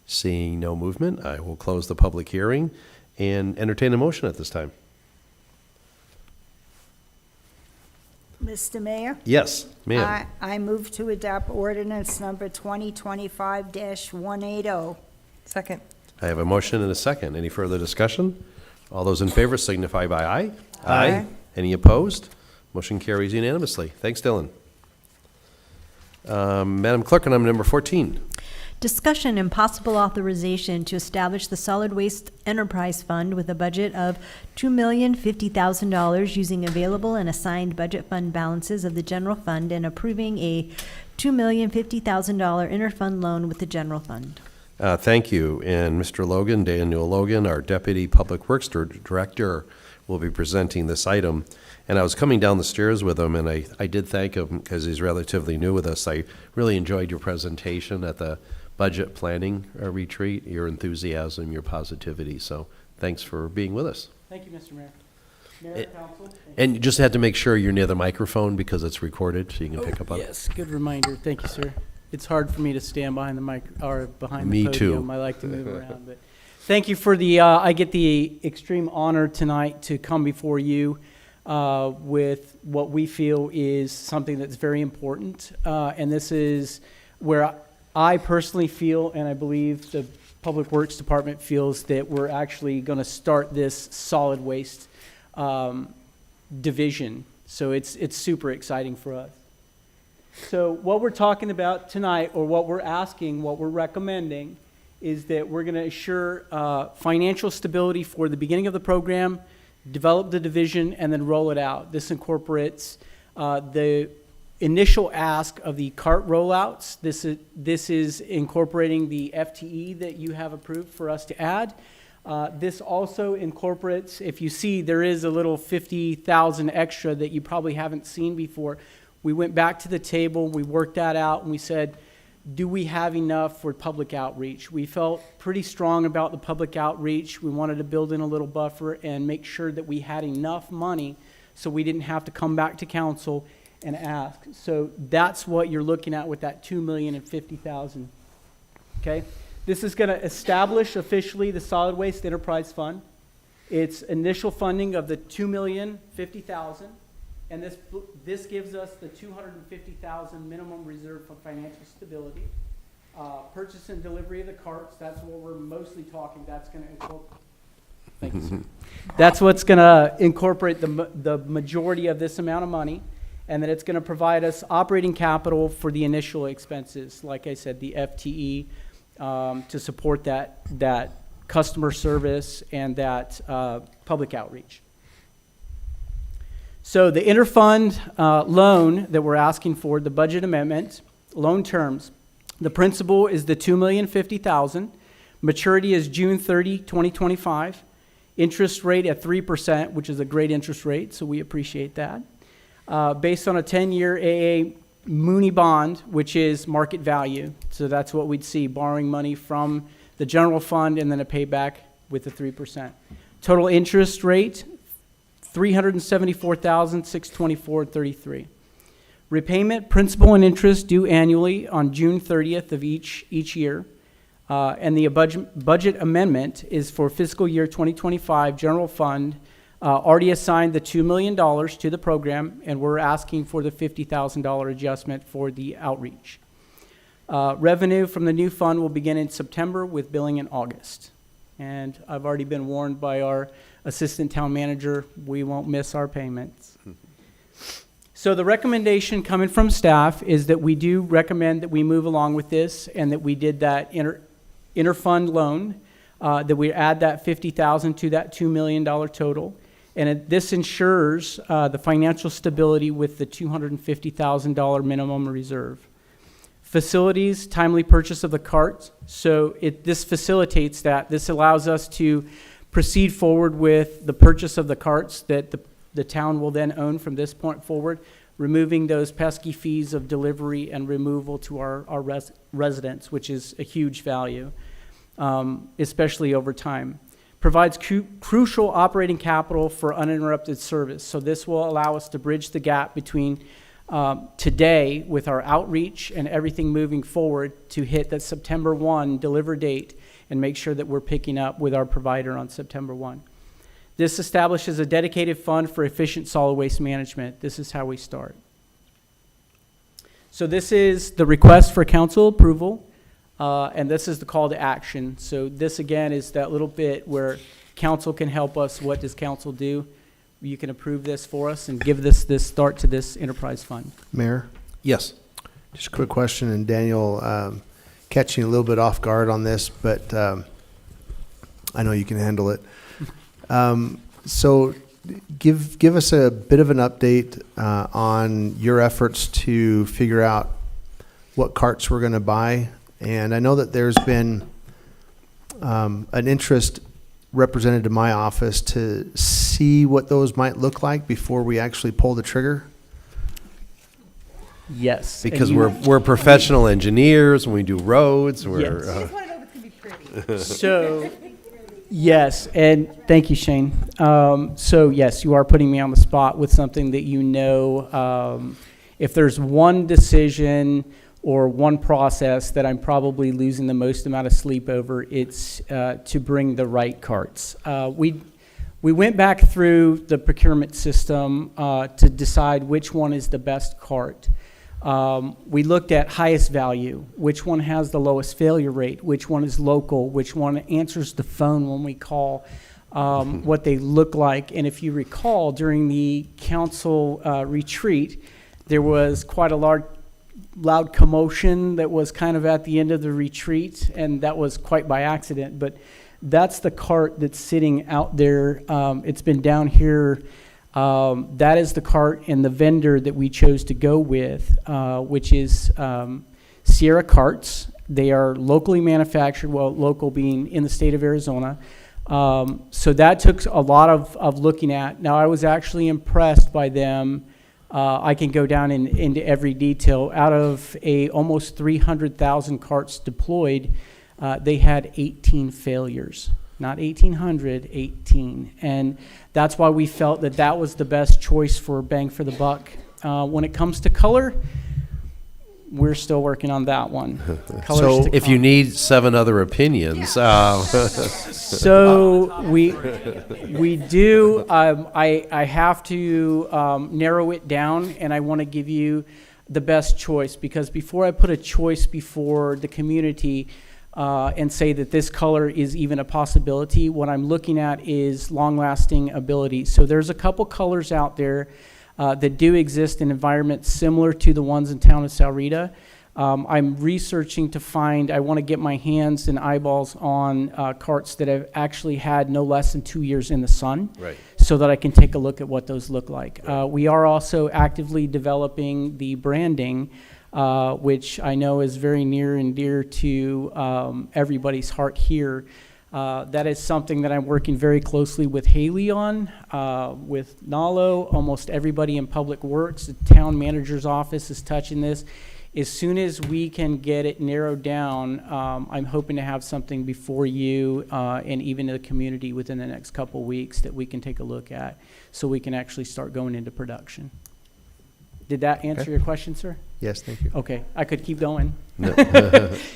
Seeing no movement, I will close the public hearing and entertain a motion at this time. Mr. Mayor? Yes, ma'am. I move to adopt ordinance number 2025-180. Second. I have a motion and a second. Any further discussion? All those in favor signify by aye. Aye. Any opposed? Motion carries unanimously. Thanks, Dylan. Madam Clerk, on item number 14. Discussion and possible authorization to establish the Solid Waste Enterprise Fund with a budget of $2,050,000 using available and assigned budget fund balances of the general fund and approving a $2,050,000 interfund loan with the general fund. Thank you. And Mr. Logan, Daniel Logan, our Deputy Public Works Director, will be presenting this item. And I was coming down the stairs with him, and I did thank him because he's relatively new with us. I really enjoyed your presentation at the budget planning retreat, your enthusiasm, your positivity. So thanks for being with us. Thank you, Mr. Mayor. Mayor, Council. And you just had to make sure you're near the microphone because it's recorded, so you can pick up on it. Yes, good reminder. Thank you, sir. It's hard for me to stand behind the mic or behind Me the podium. too. I like to move around, but thank you for the. I get the extreme honor tonight to come before you with what we feel is something that's very important, and this is where I personally feel, and I believe the Public Works Department feels, that we're actually going to start this solid waste division. So it's super exciting for us. So what we're talking about tonight, or what we're asking, what we're recommending, is that we're going to assure financial stability for the beginning of the program, develop the division, and then roll it out. This incorporates the initial ask of the cart rollouts. This is incorporating the FTE that you have approved for us to add. This also incorporates, if you see, there is a little 50,000 extra that you probably haven't seen before. We went back to the table, we worked that out, and we said, do we have enough for public outreach? We felt pretty strong about the public outreach. We wanted to build in a little buffer and make sure that we had enough money so we didn't have to come back to council and ask. So that's what you're looking at with that $2,050,000. Okay? This is going to establish officially the Solid Waste Enterprise Fund. Its initial funding of the $2,050,000, and this gives us the $250,000 minimum reserve for financial stability. Purchase and delivery of the carts, that's what we're mostly talking. That's going to incorporate. Thank you, sir. That's what's going to incorporate the majority of this amount of money, and then it's going to provide us operating capital for the initial expenses, like I said, the FTE, to support that customer service and that public outreach. So the interfund loan that we're asking for, the budget amendment, loan terms, the principal is the $2,050,000. Maturity is June 30, 2025. Interest rate at 3%, which is a great interest rate, so we appreciate that. Based on a 10-year AA Muni bond, which is market value. So that's what we'd see, borrowing money from the general fund and then a payback with the 3%. Total interest rate, $374,624.33. Repayment, principal and interest due annually on June 30th of each year. And the budget amendment is for fiscal year 2025 general fund, already assigned the $2 million to the program, and we're asking for the $50,000 adjustment for the outreach. Revenue from the new fund will begin in September with billing in August. And I've already been warned by our assistant town manager, we won't miss our payments. So the recommendation coming from staff is that we do recommend that we move along with this and that we did that interfund loan, that we add that $50,000 to that $2 million total. And this ensures the financial stability with the $250,000 minimum reserve. Facilities, timely purchase of the carts. So this facilitates that. This allows us to proceed forward with the purchase of the carts that the town will then own from this point forward, removing those pesky fees of delivery and removal to our residents, which is a huge value, especially over time. Provides crucial operating capital for uninterrupted service. So this will allow us to bridge the gap between today with our outreach and everything moving forward to hit that September 1 deliver date and make sure that we're picking up with our provider on September 1. This establishes a dedicated fund for efficient solid waste management. This is how we start. So this is the request for council approval, and this is the call to action. So this, again, is that little bit where council can help us. What does council do? You can approve this for us and give this start to this enterprise fund. Mayor? Yes. Just a quick question, and Daniel, catching you a little bit off guard on this, but I know you can handle it. So give us a bit of an update on your efforts to figure out what carts we're going to buy. And I know that there's been an interest represented to my office to see what those might look like before we actually pull the trigger. Yes. Because we're professional engineers and we do roads. We're, Yes. I just want to know if it's going to be pretty. So, yes, and thank you, Shane. So, yes, you are putting me on the spot with something that you know. If there's one decision or one process that I'm probably losing the most amount of sleep over, it's to bring the right carts. We went back through the procurement system to decide which one is the best cart. We looked at highest value, which one has the lowest failure rate, which one is local, which one answers the phone when we call, what they look like. And if you recall, during the council retreat, there was quite a loud commotion that was kind of at the end of the retreat, and that was quite by accident. But that's the cart that's sitting out there. It's been down here. That is the cart and the vendor that we chose to go with, which is Sierra Carts. They are locally manufactured, well, local being in the state of Arizona. So that took a lot of looking at. Now, I was actually impressed by them. I can go down into every detail. Out of almost 300,000 carts deployed, they had 18 failures. Not 1,800, 18. And that's why we felt that that was the best choice for bang for the buck. When it comes to color, we're still working on that one. Colors So to if you come. need 7 other opinions, So we do, I have to narrow it down, and I want to give you the best choice, because before I put a choice before the community and say that this color is even a possibility, what I'm looking at is long-lasting ability. So there's a couple colors out there that do exist in environments similar to the ones in town of Sahuarita. I'm researching to find, I want to get my hands and eyeballs on carts that have actually had no less than 2 years in the sun. Right. So that I can take a look at what those look like. We are also actively developing the branding, which I know is very near and dear to everybody's heart here. That is something that I'm working very closely with Haley on, with Nalo, almost everybody in Public Works. The town manager's office is touching this. As soon as we can get it narrowed down, I'm hoping to have something before you and even the community within the next couple weeks that we can take a look at, so we can actually start going into production. Did that answer Okay. your question, sir? Yes, thank you. Okay, I could keep going. No.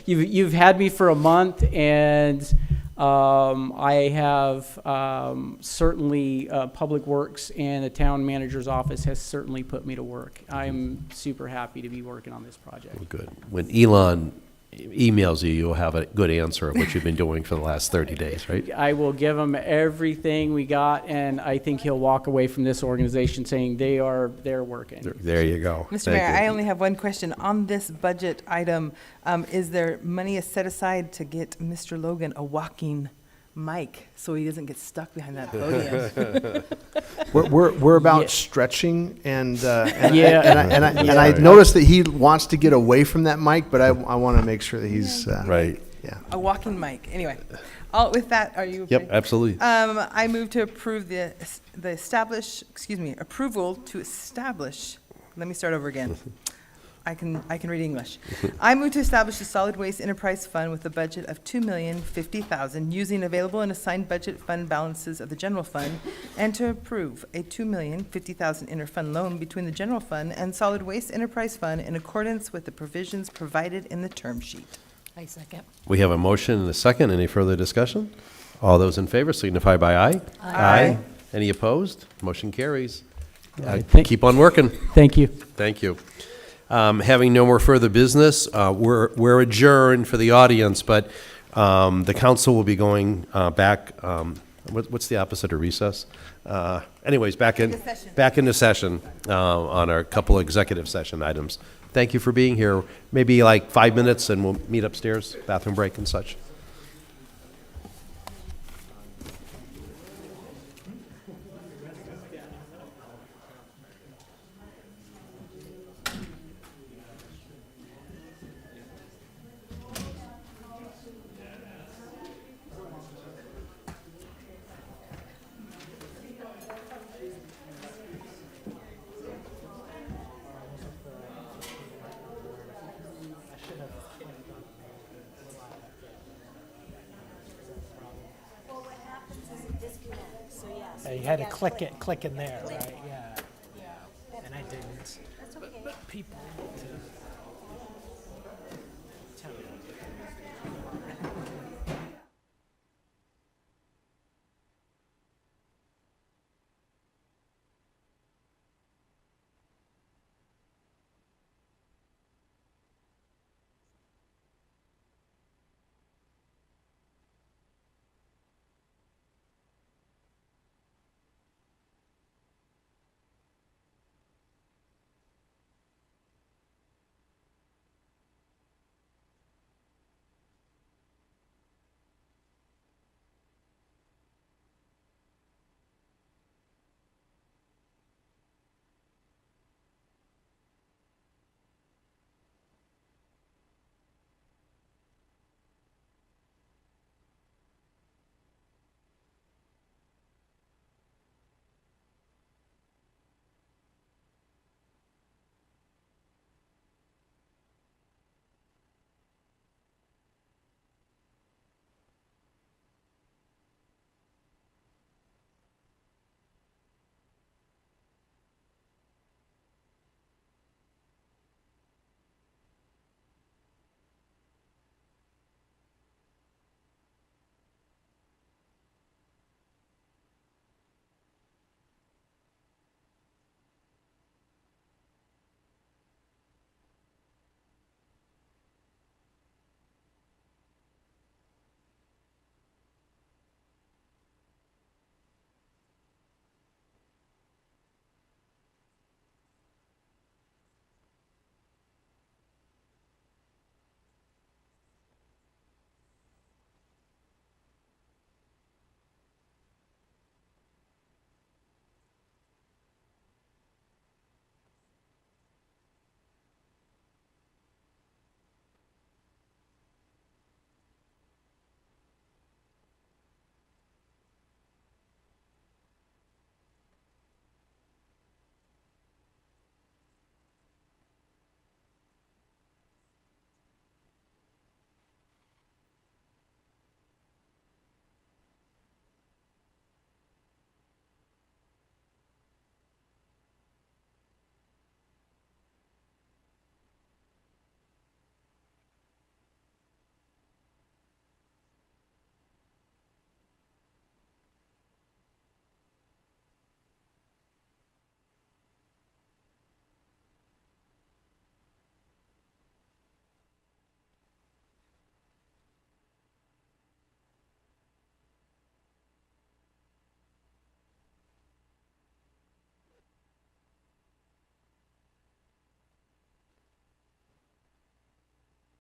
You've had me for a month, and I have certainly, Public Works and the town manager's office has certainly put me to work. I'm super happy to be working on this project. Good. When Elon emails you, you'll have a good answer of what you've been doing for the last 30 days, right? I will give him everything we got, and I think he'll walk away from this organization saying they're working. There you go. Mr. Thank Mayor, you. I only have one question. On this budget item, is there money set aside to get Mr. Logan a walking mic so he doesn't get stuck behind that podium? We're about Yeah. stretching and Yeah. and I noticed that he wants to get away from that mic, but I want to make sure that he's Right. Yeah. A walking mic. Anyway, with that, are you? Yep, okay? absolutely. I move to approve approval to establish, let me start over again. I can read English. I move to establish a solid waste enterprise fund with a budget of $2,050,000 using available and assigned budget fund balances of the general fund, and to approve a $2,050,000 interfund loan between the general fund and solid waste enterprise fund in accordance with the provisions provided in the term sheet. I second. We have a motion and a second. Any further discussion? All those in favor signify by aye. Aye. Any opposed? Motion carries. right, Keep on working. Thank you. Thank you. Having no more further business, we're adjourned for the audience, but the council will be going back, what's the opposite of recess? Anyways, back into session on our couple executive session items. Thank you for being here. Maybe like 5 minutes and we'll meet upstairs, bathroom break and such. You had to click in there, right? Yeah. And I didn't. But people